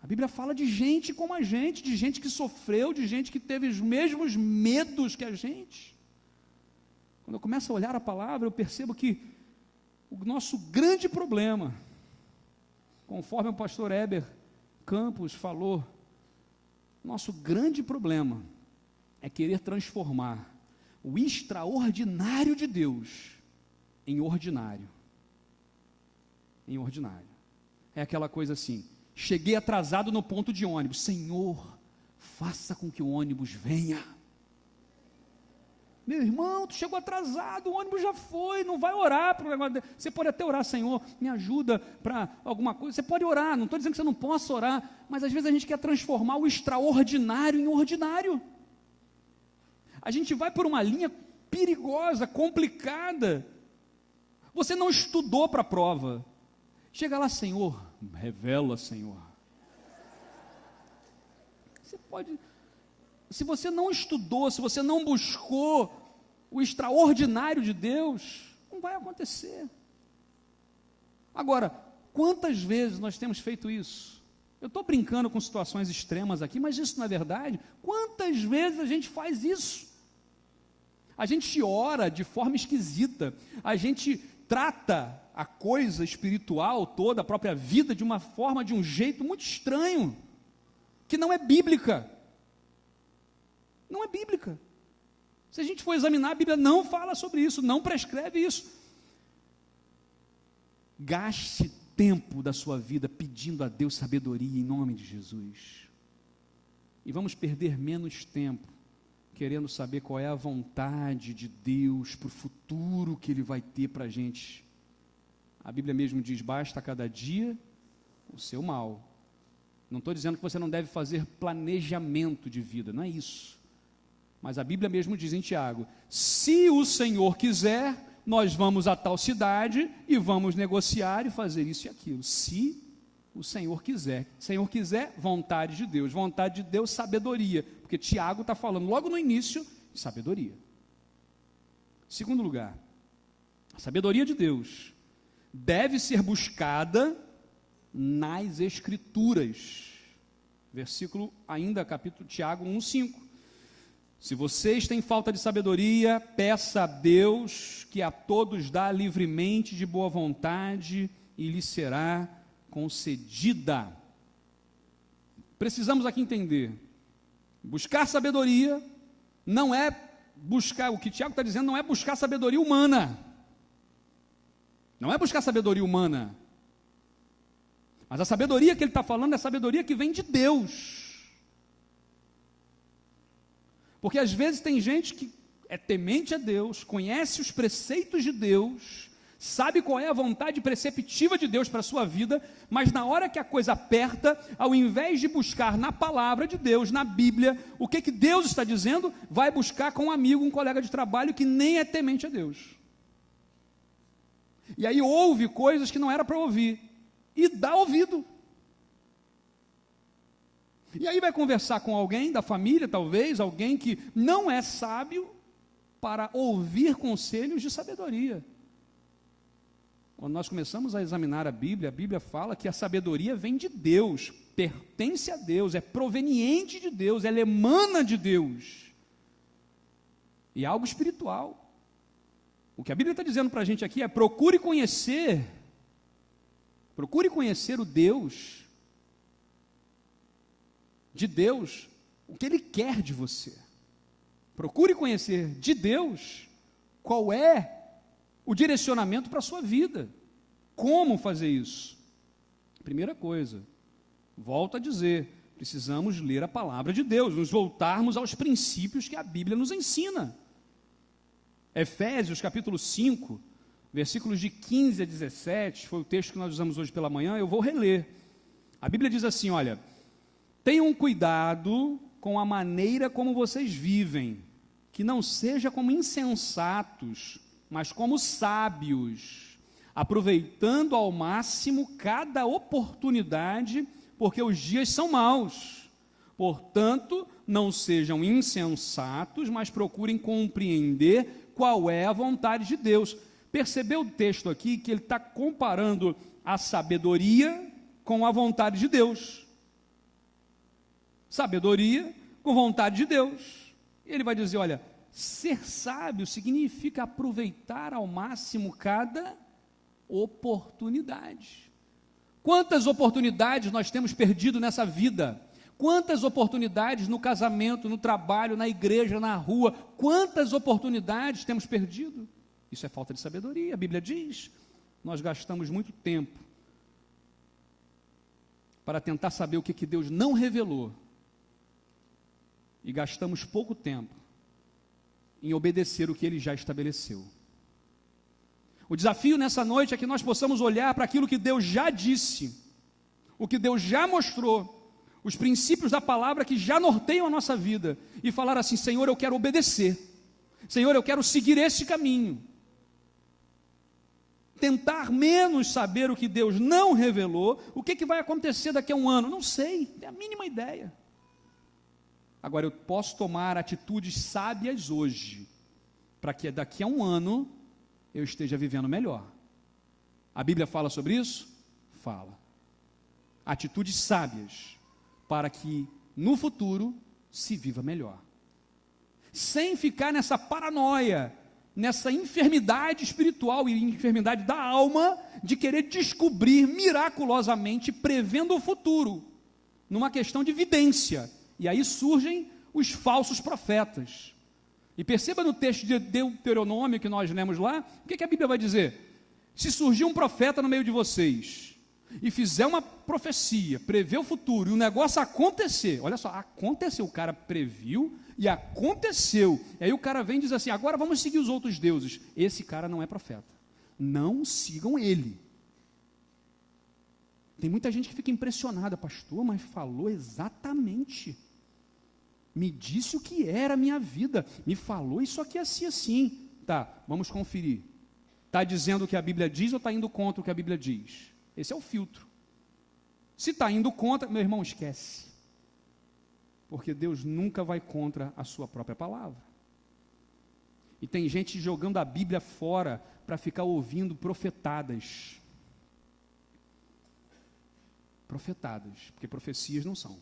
A Bíblia fala de gente como a gente, de gente que sofreu, de gente que teve os mesmos medos que a gente. Quando eu começo a olhar a palavra, eu percebo que o nosso grande problema, conforme o pastor Heber Campos falou, nosso grande problema é querer transformar o extraordinário de Deus em ordinário. Em ordinário. É aquela coisa assim, cheguei atrasado no ponto de ônibus, Senhor, faça com que o ônibus venha. Meu irmão, tu chegou atrasado, o ônibus já foi, não vai orar para o negócio. Você pode até orar, Senhor, me ajuda para alguma coisa. Você pode orar, não estou dizendo que você não possa orar, mas às vezes a gente quer transformar o extraordinário em ordinário. A gente vai por uma linha perigosa, complicada. Você não estudou para a prova. Chega lá, Senhor, revela, Senhor. Você pode... Se você não estudou, se você não buscou o extraordinário de Deus, não vai acontecer. Agora, quantas vezes nós temos feito isso? Eu estou brincando com situações extremas aqui, mas isso não é verdade. Quantas vezes a gente faz isso? A gente ora de forma esquisita, a gente trata a coisa espiritual toda, a própria vida, de uma forma, de um jeito muito estranho, que não é bíblica. Não é bíblica. Se a gente for examinar, a Bíblia não fala sobre isso, não prescreve isso. Gaste tempo da sua vida pedindo a Deus sabedoria em nome de Jesus. E vamos perder menos tempo querendo saber qual é a vontade de Deus para o futuro que Ele vai ter para a gente. A Bíblia mesmo diz, basta cada dia o seu mal. Não estou dizendo que você não deve fazer planejamento de vida, não é isso. Mas a Bíblia mesmo diz em Tiago, se o Senhor quiser, nós vamos a tal cidade e vamos negociar e fazer isso e aquilo. Se o Senhor quiser. Senhor quiser, vontade de Deus. Vontade de Deus, sabedoria. Porque Tiago está falando logo no início de sabedoria. Segundo lugar, a sabedoria de Deus deve ser buscada nas Escrituras. Versículo ainda, capítulo Tiago 1:5. Se vocês têm falta de sabedoria, peça a Deus, que a todos dá livremente de boa vontade, e lhe será concedida. Precisamos aqui entender, buscar sabedoria não é buscar, o que Tiago está dizendo não é buscar sabedoria humana, não é buscar sabedoria humana, mas a sabedoria que ele está falando é a sabedoria que vem de Deus. Porque às vezes tem gente que é temente a Deus, conhece os preceitos de Deus, sabe qual é a vontade preceptiva de Deus para a sua vida, mas na hora que a coisa aperta, ao invés de buscar na palavra de Deus, na Bíblia, o que Deus está dizendo, vai buscar com um amigo, um colega de trabalho que nem é temente a Deus. E aí ouve coisas que não era para ouvir, e dá ouvido. E aí vai conversar com alguém da família, talvez, alguém que não é sábio, para ouvir conselhos de sabedoria. Quando nós começamos a examinar a Bíblia fala que a sabedoria vem de Deus, pertence a Deus, é proveniente de Deus, ela emana de Deus. E é algo espiritual. O que a Bíblia está dizendo para a gente aqui é, procure conhecer o Deus, de Deus, o que Ele quer de você. Procure conhecer de Deus qual é o direcionamento para a sua vida. Como fazer isso? Primeira coisa, volto a dizer, precisamos ler a palavra de Deus, nos voltarmos aos princípios que a Bíblia nos ensina. Efésios capítulo 5, versículos de 15 a 17, foi o texto que nós usamos hoje pela manhã, eu vou reler. A Bíblia diz assim, olha, tenham cuidado com a maneira como vocês vivem, que não seja como insensatos, mas como sábios, aproveitando ao máximo cada oportunidade, porque os dias são maus. Portanto, não sejam insensatos, mas procurem compreender qual é a vontade de Deus. Percebeu o texto aqui que ele está comparando a sabedoria com a vontade de Deus. Sabedoria com vontade de Deus. Ele vai dizer, olha, ser sábio significa aproveitar ao máximo cada oportunidade. Quantas oportunidades nós temos perdido nessa vida? Quantas oportunidades no casamento, no trabalho, na igreja, na rua? Quantas oportunidades temos perdido? Isso é falta de sabedoria. A Bíblia diz, nós gastamos muito tempo para tentar saber o que Deus não revelou, e gastamos pouco tempo em obedecer o que Ele já estabeleceu. O desafio nessa noite é que nós possamos olhar para aquilo que Deus já disse, o que Deus já mostrou, os princípios da palavra que já norteiam a nossa vida, e falar assim, Senhor, eu quero obedecer, Senhor, eu quero seguir este caminho. Tentar menos saber o que Deus não revelou. O que vai acontecer daqui a um ano? Não sei, não tenho a mínima ideia. Agora, eu posso tomar atitudes sábias hoje, para que daqui a um ano eu esteja vivendo melhor. A Bíblia fala sobre isso? Fala. Atitudes sábias, para que no futuro se viva melhor. Sem ficar nessa paranoia, nessa enfermidade espiritual e enfermidade da alma, de querer descobrir miraculosamente, prevendo o futuro, numa questão de vidência. E aí surgem os falsos profetas. E perceba no texto de Deuteronômio que nós lemos lá, o que a Bíblia vai dizer? Se surgir um profeta no meio de vocês, e fizer uma profecia, prever o futuro, e o negócio acontecer, olha só, aconteceu, o cara previu, e aconteceu, e aí o cara vem e diz assim, agora vamos seguir os outros deuses. Esse cara não é profeta, não sigam ele. Tem muita gente que fica impressionada, pastor, mas falou exatamente, me disse o que era a minha vida, me falou isso aqui assim, tá, vamos conferir, está dizendo o que a Bíblia diz ou está indo contra o que a Bíblia diz? Esse é o filtro. Se está indo contra, meu irmão, esquece, porque Deus nunca vai contra a sua própria palavra. E tem gente jogando a Bíblia fora para ficar ouvindo profetadas, porque profecias não são.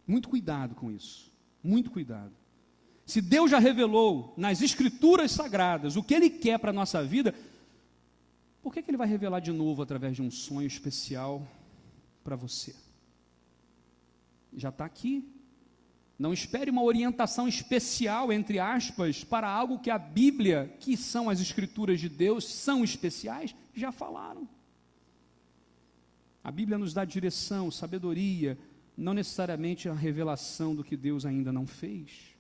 Muito cuidado com isso, muito cuidado. Se Deus já revelou nas Escrituras Sagradas o que Ele quer para a nossa vida, por que Ele vai revelar de novo através de um sonho especial para você? Já está aqui. Não espere uma orientação especial, entre aspas, para algo que a Bíblia, que são as Escrituras de Deus, são especiais, já falaram. A Bíblia nos dá direção, sabedoria, não necessariamente a revelação do que Deus ainda não fez.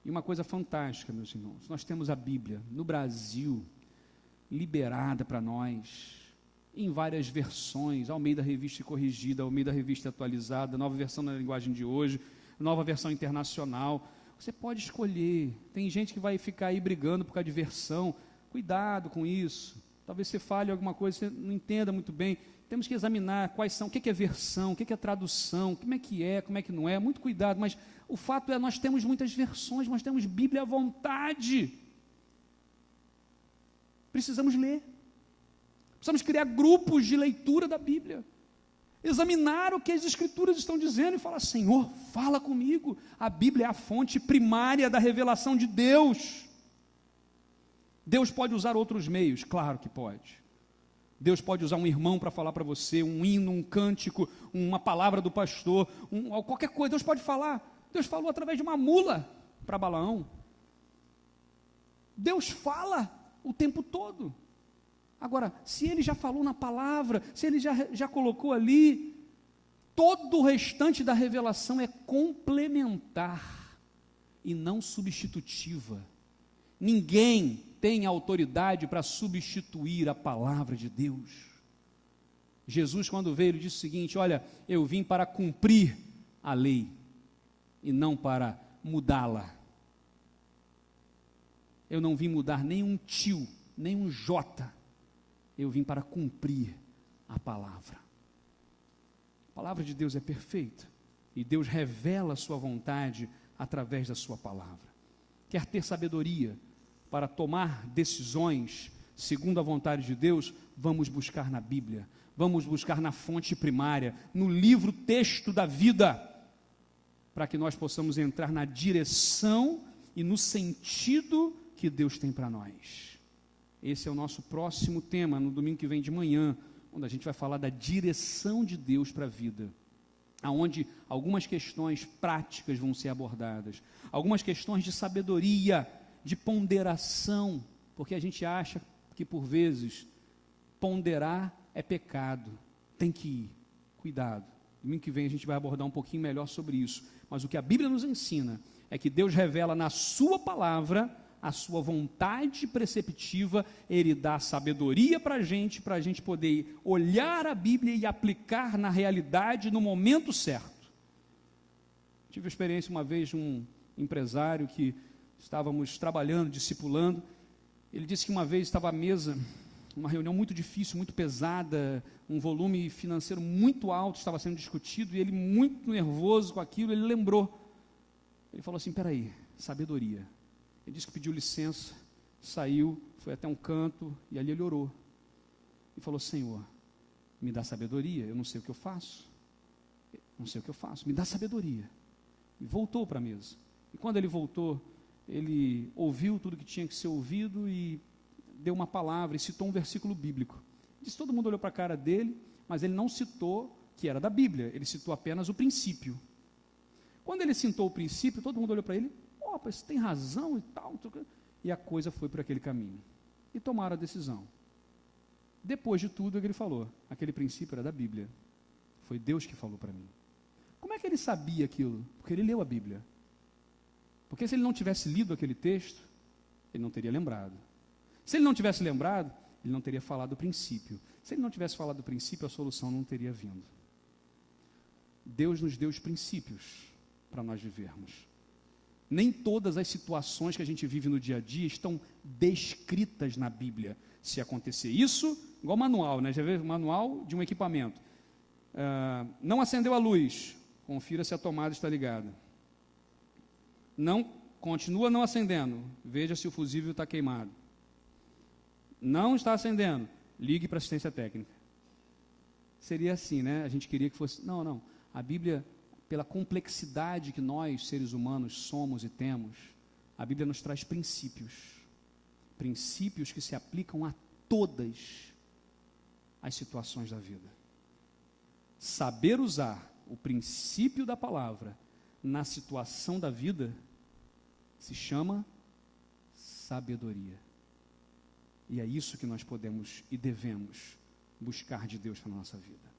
E uma coisa fantástica, meus irmãos, nós temos a Bíblia no Brasil, liberada para nós, em várias versões, Almeida Revista e Corrigida, Almeida Revista Atualizada, nova versão na linguagem de hoje, nova versão internacional. Você pode escolher. Tem gente que vai ficar aí brigando por causa de versão. Cuidado com isso. Talvez você fale alguma coisa, você não entenda muito bem. Temos que examinar quais são, o que é versão, o que é tradução, como é que não é. Muito cuidado, mas o fato é, nós temos muitas versões, nós temos Bíblia à vontade. Precisamos ler. Precisamos criar grupos de leitura da Bíblia. Examinar o que as Escrituras estão dizendo e falar, Senhor, fala comigo. A Bíblia é a fonte primária da revelação de Deus. Deus pode usar outros meios? Claro que pode. Deus pode usar um irmão para falar para você, um hino, um cântico, uma palavra do pastor, qualquer coisa, Deus pode falar. Deus falou através de uma mula para Balaão. Deus fala o tempo todo. Agora, se Ele já falou na palavra, se Ele já colocou ali, todo o restante da revelação é complementar e não substitutiva. Ninguém tem autoridade para substituir a palavra de Deus. Jesus, quando veio, ele disse o seguinte, olha, eu vim para cumprir a lei e não para mudá-la. Eu não vim mudar nem um tio nem um jota. Eu vim para cumprir a palavra. A palavra de Deus é perfeita, e Deus revela a sua vontade através da sua palavra. Quer ter sabedoria para tomar decisões segundo a vontade de Deus? Vamos buscar na Bíblia, vamos buscar na fonte primária, no livro texto da vida, para que nós possamos entrar na direção e no sentido que Deus tem para nós. Esse é o nosso próximo tema, no domingo que vem de manhã, onde a gente vai falar da direção de Deus para a vida, aonde algumas questões práticas vão ser abordadas, algumas questões de sabedoria, de ponderação, porque a gente acha que por vezes ponderar é pecado, tem que ir, cuidado. Domingo que vem a gente vai abordar um pouquinho melhor sobre isso, mas o que a Bíblia nos ensina é que Deus revela na sua palavra a sua vontade preceptiva. Ele dá sabedoria para a gente poder olhar a Bíblia e aplicar na realidade no momento certo. Tive a experiência uma vez de um empresário que estávamos trabalhando, discipulando. Ele disse que uma vez estava à mesa, uma reunião muito difícil, muito pesada, um volume financeiro muito alto estava sendo discutido, e ele, muito nervoso com aquilo, ele lembrou. Ele falou assim: peraí, sabedoria. Ele disse que pediu licença, saiu, foi até um canto, e ali ele orou. E falou: Senhor, me dá sabedoria, eu não sei o que eu faço. Não sei o que eu faço, me dá sabedoria. E voltou para a mesa. E quando ele voltou, ele ouviu tudo que tinha que ser ouvido e deu uma palavra e citou um versículo bíblico. Disse, todo mundo olhou para a cara dele, mas ele não citou que era da Bíblia, ele citou apenas o princípio. Quando ele citou o princípio, todo mundo olhou para ele: opa, você tem razão e tal. E a coisa foi por aquele caminho. E tomaram a decisão. Depois de tudo, ele falou: aquele princípio era da Bíblia. Foi Deus que falou para mim. Como é que ele sabia aquilo? Porque ele leu a Bíblia. Porque se ele não tivesse lido aquele texto, ele não teria lembrado. Se ele não tivesse lembrado, ele não teria falado do princípio. Se ele não tivesse falado do princípio, a solução não teria vindo. Deus nos deu os princípios para nós vivermos. Nem todas as situações que a gente vive no dia a dia estão descritas na Bíblia. Se acontecer isso, igual manual, né? Já viu o manual de um equipamento? Não acendeu a luz, confira se a tomada está ligada. Continua não acendendo, veja se o fusível está queimado. Não está acendendo, ligue para assistência técnica. Seria assim, né? A gente queria que fosse... Não. A Bíblia, pela complexidade que nós, seres humanos, somos e temos, a Bíblia nos traz princípios. Princípios que se aplicam a todas as situações da vida. Saber usar o princípio da palavra na situação da vida se chama sabedoria. E é isso que nós podemos e devemos buscar de Deus para a nossa vida.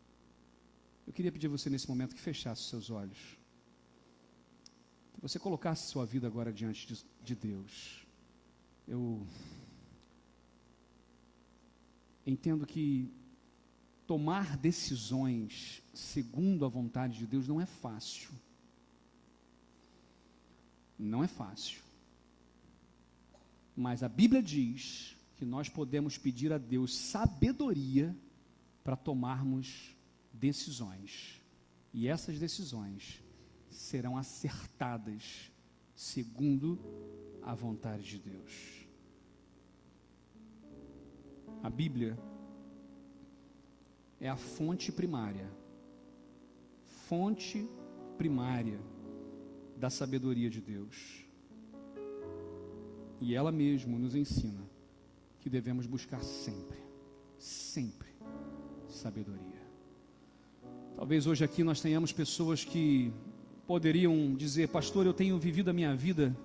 Eu queria pedir a você nesse momento que fechasse os seus olhos, que você colocasse sua vida agora diante de Deus. Eu entendo que tomar decisões segundo a vontade de Deus não é fácil. Não é fácil. Mas a Bíblia diz que nós podemos pedir a Deus sabedoria para tomarmos decisões. E essas decisões serão acertadas segundo a vontade de Deus. A Bíblia é a fonte primária da sabedoria de Deus. E ela mesmo nos ensina que devemos buscar sempre sabedoria. Talvez hoje aqui nós tenhamos pessoas que poderiam dizer: pastor, eu tenho vivido a minha vida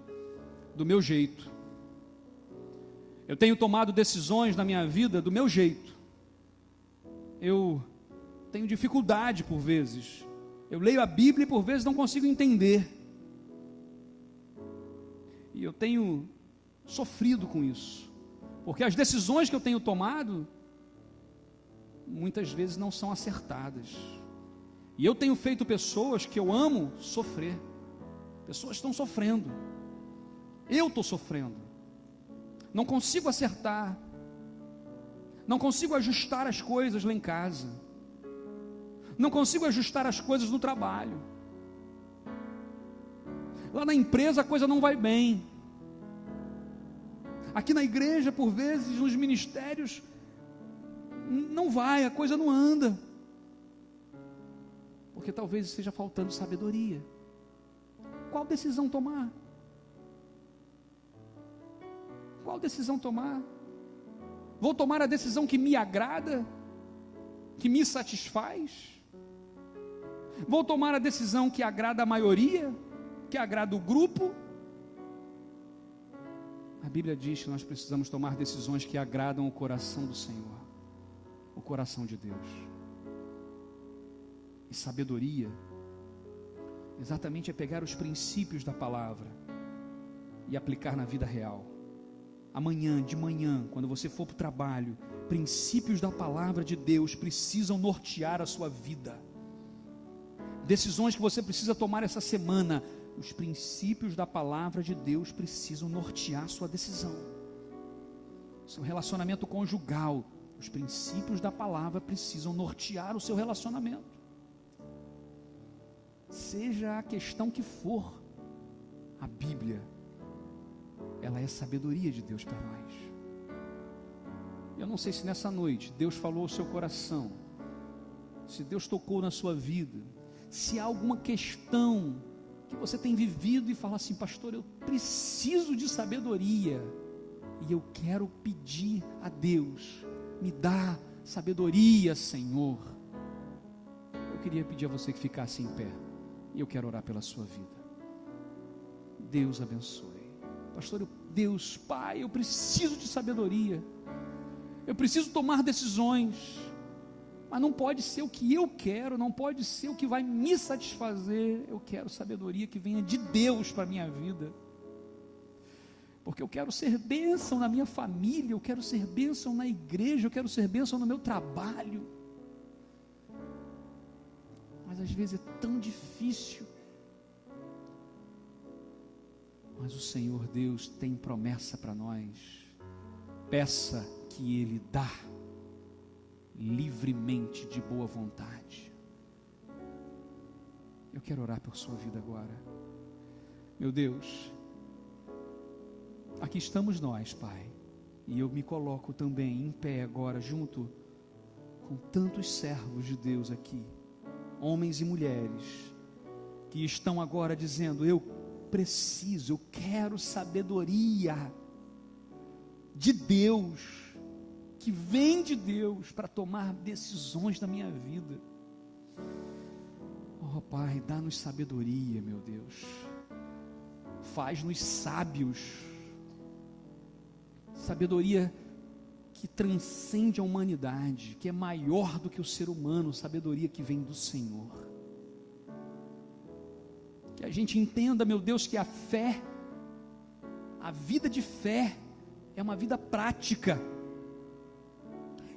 do meu jeito. Eu tenho tomado decisões na minha vida do meu jeito. Eu tenho dificuldade por vezes. Eu leio a Bíblia e por vezes não consigo entender. E eu tenho sofrido com isso. Porque as decisões que eu tenho tomado, muitas vezes não são acertadas. E eu tenho feito pessoas que eu amo sofrer. Pessoas estão sofrendo. Eu estou sofrendo. Não consigo acertar. Não consigo ajustar as coisas lá em casa. Não consigo ajustar as coisas no trabalho. Lá na empresa a coisa não vai bem. Aqui na igreja, por vezes, nos ministérios, não vai, a coisa não anda. Porque talvez esteja faltando sabedoria. Qual decisão tomar? Qual decisão tomar? Vou tomar a decisão que me agrada, que me satisfaz? Vou tomar a decisão que agrada a maioria, que agrada o grupo? A Bíblia diz que nós precisamos tomar decisões que agradam o coração do Senhor, o coração de Deus. E sabedoria, exatamente é pegar os princípios da palavra e aplicar na vida real. Amanhã, de manhã, quando você for para o trabalho, princípios da palavra de Deus precisam nortear a sua vida. Decisões que você precisa tomar essa semana, os princípios da palavra de Deus precisam nortear a sua decisão. Seu relacionamento conjugal, os princípios da palavra precisam nortear o seu relacionamento. Seja a questão que for, a Bíblia, ela é sabedoria de Deus para nós. Eu não sei se nessa noite Deus falou ao seu coração, se Deus tocou na sua vida, se há alguma questão que você tem vivido e fala assim: pastor, eu preciso de sabedoria, e eu quero pedir a Deus, me dá sabedoria, Senhor. Eu queria pedir a você que ficasse em pé, e eu quero orar pela sua vida. Deus abençoe. Pastor, Deus, Pai, eu preciso de sabedoria, eu preciso tomar decisões, mas não pode ser o que eu quero, não pode ser o que vai me satisfazer. Eu quero sabedoria que venha de Deus para a minha vida, porque eu quero ser bênção na minha família, eu quero ser bênção na igreja, eu quero ser bênção no meu trabalho, mas às vezes é tão difícil. Mas o Senhor Deus tem promessa para nós. Peça que Ele dá livremente, de boa vontade. Eu quero orar por sua vida agora. Meu Deus, aqui estamos nós, Pai, e eu me coloco também em pé agora, junto com tantos servos de Deus aqui, homens e mulheres, que estão agora dizendo: eu preciso, eu quero sabedoria de Deus, que vem de Deus, para tomar decisões na minha vida. Oh Pai, dá-nos sabedoria, meu Deus, faz-nos sábios, sabedoria que transcende a humanidade, que é maior do que o ser humano, sabedoria que vem do Senhor. Que a gente entenda, meu Deus, que a fé, a vida de fé, é uma vida prática,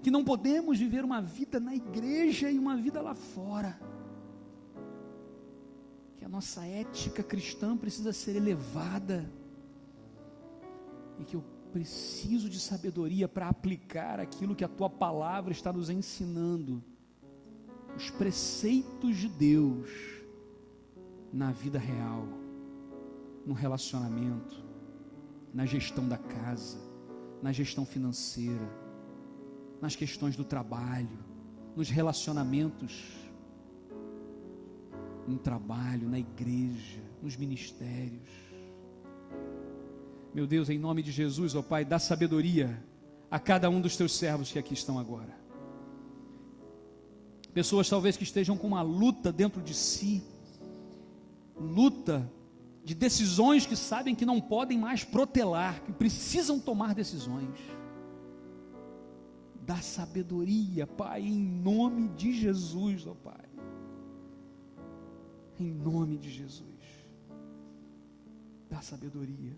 que não podemos viver uma vida na igreja e uma vida lá fora, que a nossa ética cristã precisa ser elevada, e que eu preciso de sabedoria para aplicar aquilo que a Tua palavra está nos ensinando, os preceitos de Deus, na vida real, no relacionamento, na gestão da casa, na gestão financeira, nas questões do trabalho, nos relacionamentos, no trabalho, na igreja, nos ministérios. Meu Deus, em nome de Jesus, ó Pai, dá sabedoria a cada um dos Teus servos que aqui estão agora. Pessoas talvez que estejam com uma luta dentro de si, luta de decisões que sabem que não podem mais protelar, que precisam tomar decisões. Dá sabedoria, Pai, em nome de Jesus, ó Pai, em nome de Jesus. Dá sabedoria,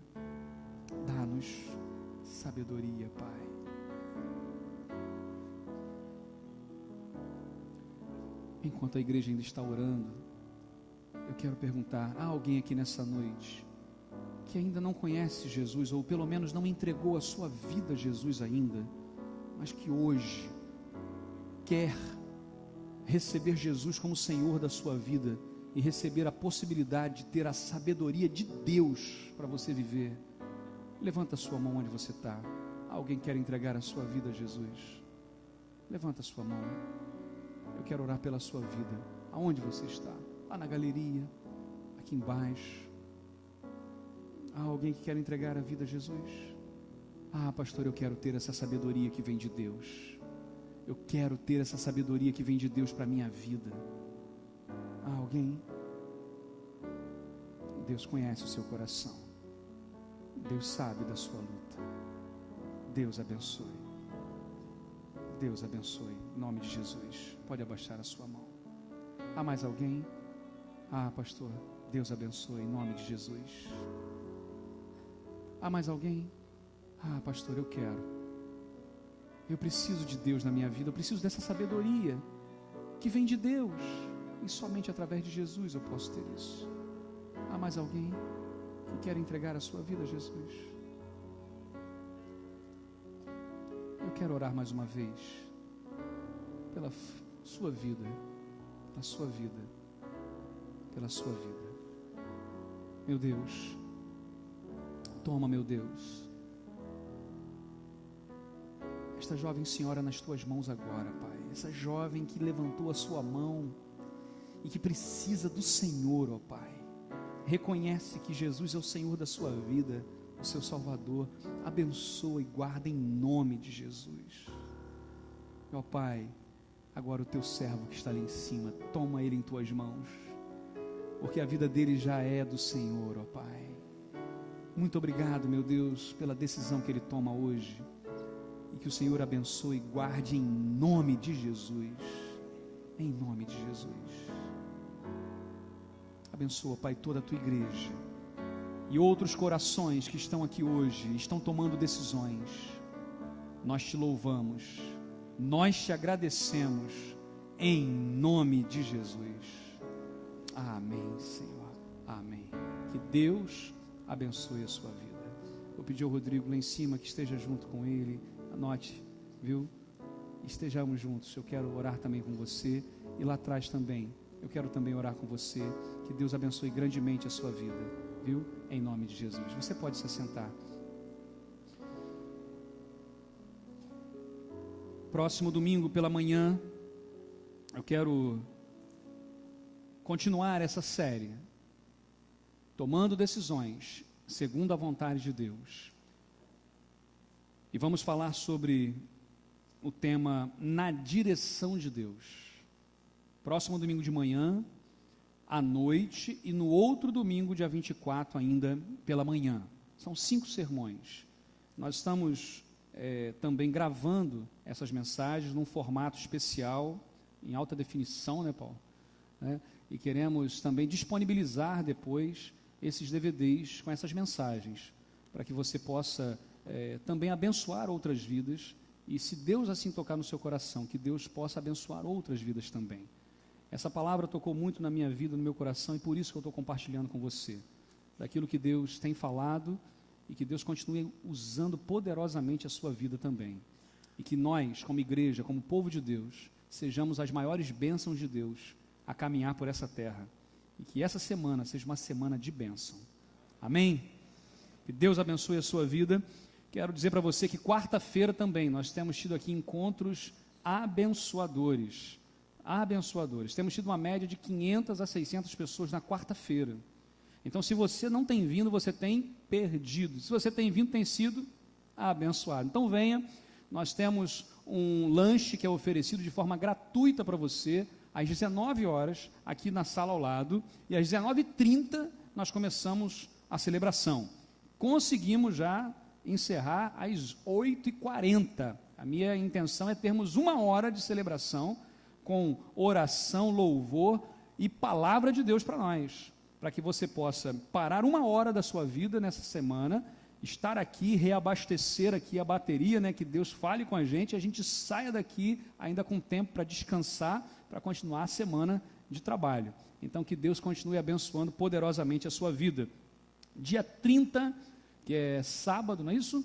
dá-nos sabedoria, Pai. Enquanto a igreja ainda está orando, eu quero perguntar: há alguém aqui nessa noite que ainda não conhece Jesus, ou pelo menos não entregou a sua vida a Jesus ainda? mas que hoje quer receber Jesus como Senhor da sua vida e receber a possibilidade de ter a sabedoria de Deus para você viver, levanta a sua mão onde você está. Alguém quer entregar a sua vida a Jesus? Levanta a sua mão. Eu quero orar pela sua vida. Aonde você está? Lá na galeria, aqui embaixo. Há alguém que quer entregar a vida a Jesus? Ah, pastor, eu quero ter essa sabedoria que vem de Deus. Eu quero ter essa sabedoria que vem de Deus para a minha vida. Há alguém? Deus conhece o seu coração. Deus sabe da sua luta. Deus abençoe. Deus abençoe. Em nome de Jesus. Pode abaixar a sua mão. Há mais alguém? Ah, pastor, Deus abençoe. Em nome de Jesus. Há mais alguém? Ah, pastor, eu quero. Eu preciso de Deus na minha vida. Eu preciso dessa sabedoria que vem de Deus. E somente através de Jesus eu posso ter isso. Há mais alguém que quer entregar a sua vida a Jesus? Eu quero orar mais uma vez pela sua vida, pela sua vida, pela sua vida. Meu Deus, toma, meu Deus, esta jovem senhora nas tuas mãos agora, Pai. Essa jovem que levantou a sua mão e que precisa do Senhor, ó Pai. Reconhece que Jesus é o Senhor da sua vida, o seu Salvador. Abençoa e guarda em nome de Jesus. Ó Pai, agora o teu servo que está ali em cima, toma ele em tuas mãos, porque a vida dele já é do Senhor, ó Pai. Muito obrigado, meu Deus, pela decisão que ele toma hoje, e que o Senhor abençoe e guarde em nome de Jesus. Em nome de Jesus. Abençoa, Pai, toda a tua igreja e outros corações que estão aqui hoje, estão tomando decisões. Nós te louvamos, nós te agradecemos, em nome de Jesus. Amém, Senhor. Amém. Que Deus abençoe a sua vida. Vou pedir ao Rodrigo lá em cima que esteja junto com ele. Anote, viu? Estejamos juntos. Eu quero orar também com você. E lá atrás também, eu quero também orar com você. Que Deus abençoe grandemente a sua vida, viu? Em nome de Jesus. Você pode se assentar. Próximo domingo pela manhã, eu quero continuar essa série, tomando decisões segundo a vontade de Deus. E vamos falar sobre o tema na direção de Deus. Próximo domingo de manhã, à noite, e no outro domingo, dia 24, ainda pela manhã. São 5 sermões. Nós estamos também gravando essas mensagens num formato especial, em alta definição, né, Paulo? E queremos também disponibilizar depois esses DVDs com essas mensagens, para que você possa também abençoar outras vidas, e se Deus assim tocar no seu coração, que Deus possa abençoar outras vidas também. Essa palavra tocou muito na minha vida, no meu coração, e por isso que eu estou compartilhando com você, daquilo que Deus tem falado, e que Deus continue usando poderosamente a sua vida também, e que nós, como igreja, como povo de Deus, sejamos as maiores bênçãos de Deus a caminhar por essa terra, e que essa semana seja uma semana de bênção. Amém? Que Deus abençoe a sua vida. Quero dizer para você que quarta-feira também nós temos tido aqui encontros abençoadores. Temos tido uma média de 500 a 600 pessoas na quarta-feira. Então, se você não tem vindo, você tem perdido. Se você tem vindo, tem sido abençoado. Então, venha. Nós temos um lanche que é oferecido de forma gratuita para você, às 19 horas, aqui na sala ao lado, e às 19h30 nós começamos a celebração. Conseguimos já encerrar às 8h40. A minha intenção é termos 1 hora de celebração, com oração, louvor e palavra de Deus para nós, para que você possa parar 1 hora da sua vida nessa semana, estar aqui, reabastecer aqui a bateria, né, que Deus fale com a gente saia daqui ainda com tempo para descansar, para continuar a semana de trabalho. Então, que Deus continue abençoando poderosamente a sua vida. Dia 30, que é sábado, não é isso?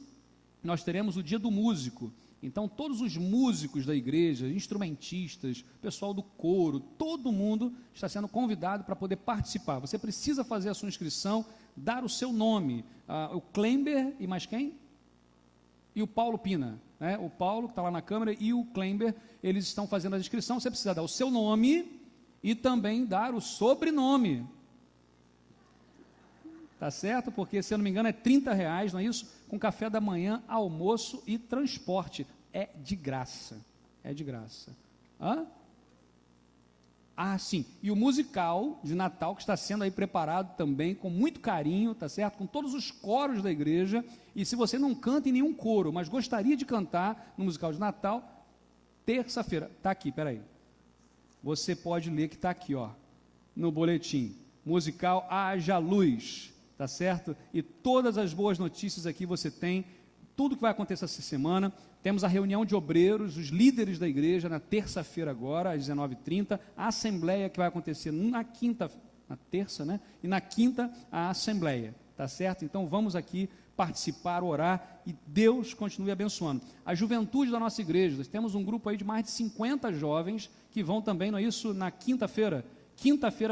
Nós teremos o Dia do Músico, Então, todos os músicos da igreja, instrumentistas, pessoal do coro, todo mundo está sendo convidado para poder participar. Você precisa fazer a sua inscrição, dar o seu nome. O Klember e mais quem? E o Paulo Pina, né? O Paulo, que está lá na câmera, e o Klember, eles estão fazendo a inscrição. Você precisa dar o seu nome e também dar o sobrenome. Tá certo? Porque, se eu não me engano, é R$30, não é isso? Com café da manhã, almoço e transporte. É de graça. É de graça. Hã? Ah, sim. E o musical de Natal, que está sendo aí preparado também, com muito carinho, tá certo? Com todos os coros da igreja. E se você não canta em nenhum coro, mas gostaria de cantar no musical de Natal, terça-feira. Tá aqui, peraí. Você pode ler que está aqui, ó, no boletim. Musical Haja Luz. Tá certo? E todas as boas notícias aqui você tem, tudo que vai acontecer essa semana. Temos a reunião de obreiros, os líderes da igreja, na terça-feira agora, às 19h30, a assembleia que vai acontecer na terça, né? E na quinta, a assembleia, tá certo? Então vamos aqui participar, orar, e Deus continue abençoando. A juventude da nossa igreja, nós temos um grupo aí de mais de 50 jovens, que vão também, não é isso, na quinta-feira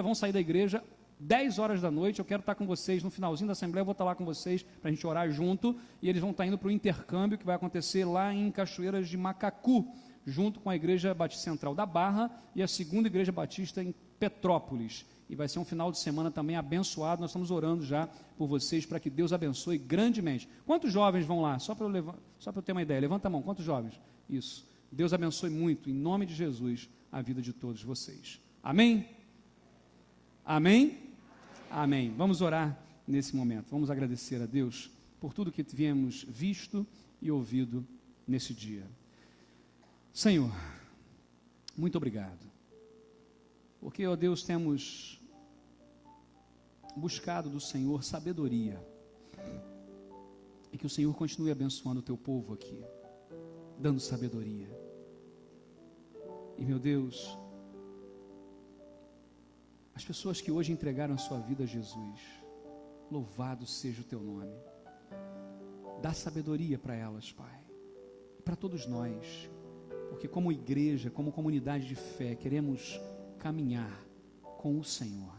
vão sair da igreja, 10 horas da noite. Eu quero estar com vocês no finalzinho da assembleia, eu vou estar lá com vocês para a gente orar junto, e eles vão estar indo para o intercâmbio que vai acontecer lá em Cachoeiras de Macacu, junto com a Igreja Batista Central da Barra e a segunda Igreja Batista em Petrópolis, e vai ser um final de semana também abençoado. Nós estamos orando já por vocês, para que Deus abençoe grandemente. Quantos jovens vão lá? Só para eu ter uma ideia, levanta a mão, quantos jovens? Isso, Deus abençoe muito, em nome de Jesus, a vida de todos vocês. Amém? Amém? Amém. Vamos orar nesse momento. Vamos agradecer a Deus por tudo que tivemos visto e ouvido nesse dia. Senhor, muito obrigado. Porque, ó Deus, temos buscado do Senhor sabedoria. E que o Senhor continue abençoando o teu povo aqui, dando sabedoria. E, meu Deus, as pessoas que hoje entregaram a sua vida a Jesus, louvado seja o teu nome. Dá sabedoria para elas, Pai, e para todos nós, porque como igreja, como comunidade de fé, queremos caminhar com o Senhor,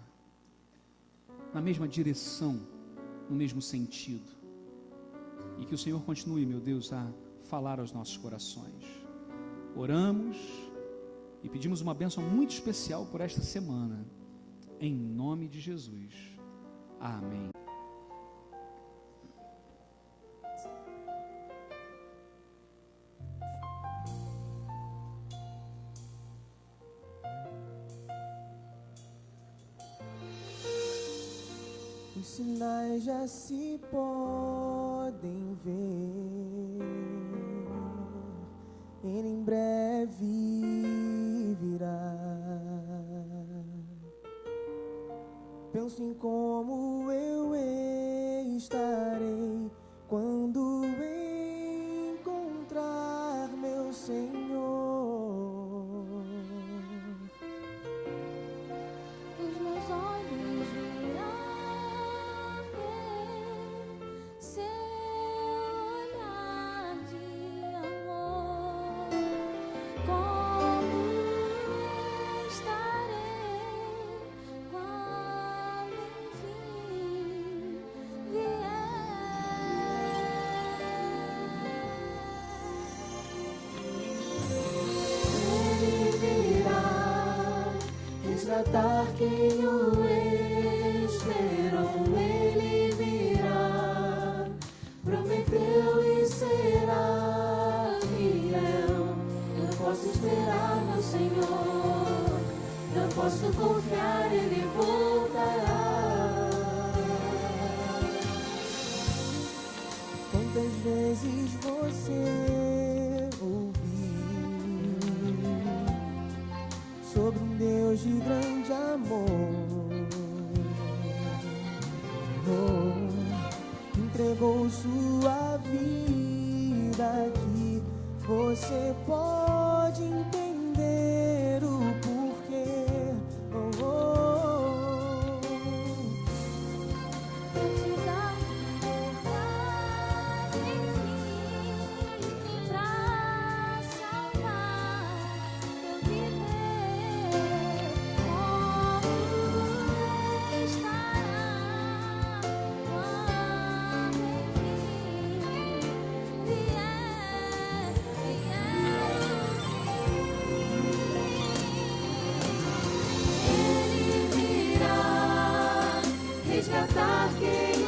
na mesma direção, no mesmo sentido, e que o Senhor continue, meu Deus, a falar aos nossos corações. Oramos e pedimos uma bênção muito especial por esta semana, em nome de Jesus. Amém. Os sinais já se podem ver, ele em breve virá. Penso em como eu estarei quando encontrar meu Senhor. Os meus olhos virão ver seu olhar de amor. Como estarei quando enfim vier. Ele virá resgatar quem o esperou. Ele virá, prometeu e será fiel. Eu posso esperar no Senhor, eu posso confiar, Ele voltará. Quantas vezes você ouviu sobre um Deus de grande amor, entregou sua vida, que você pode entender o porquê. Pra te dar liberdade, enfim, pra matar quem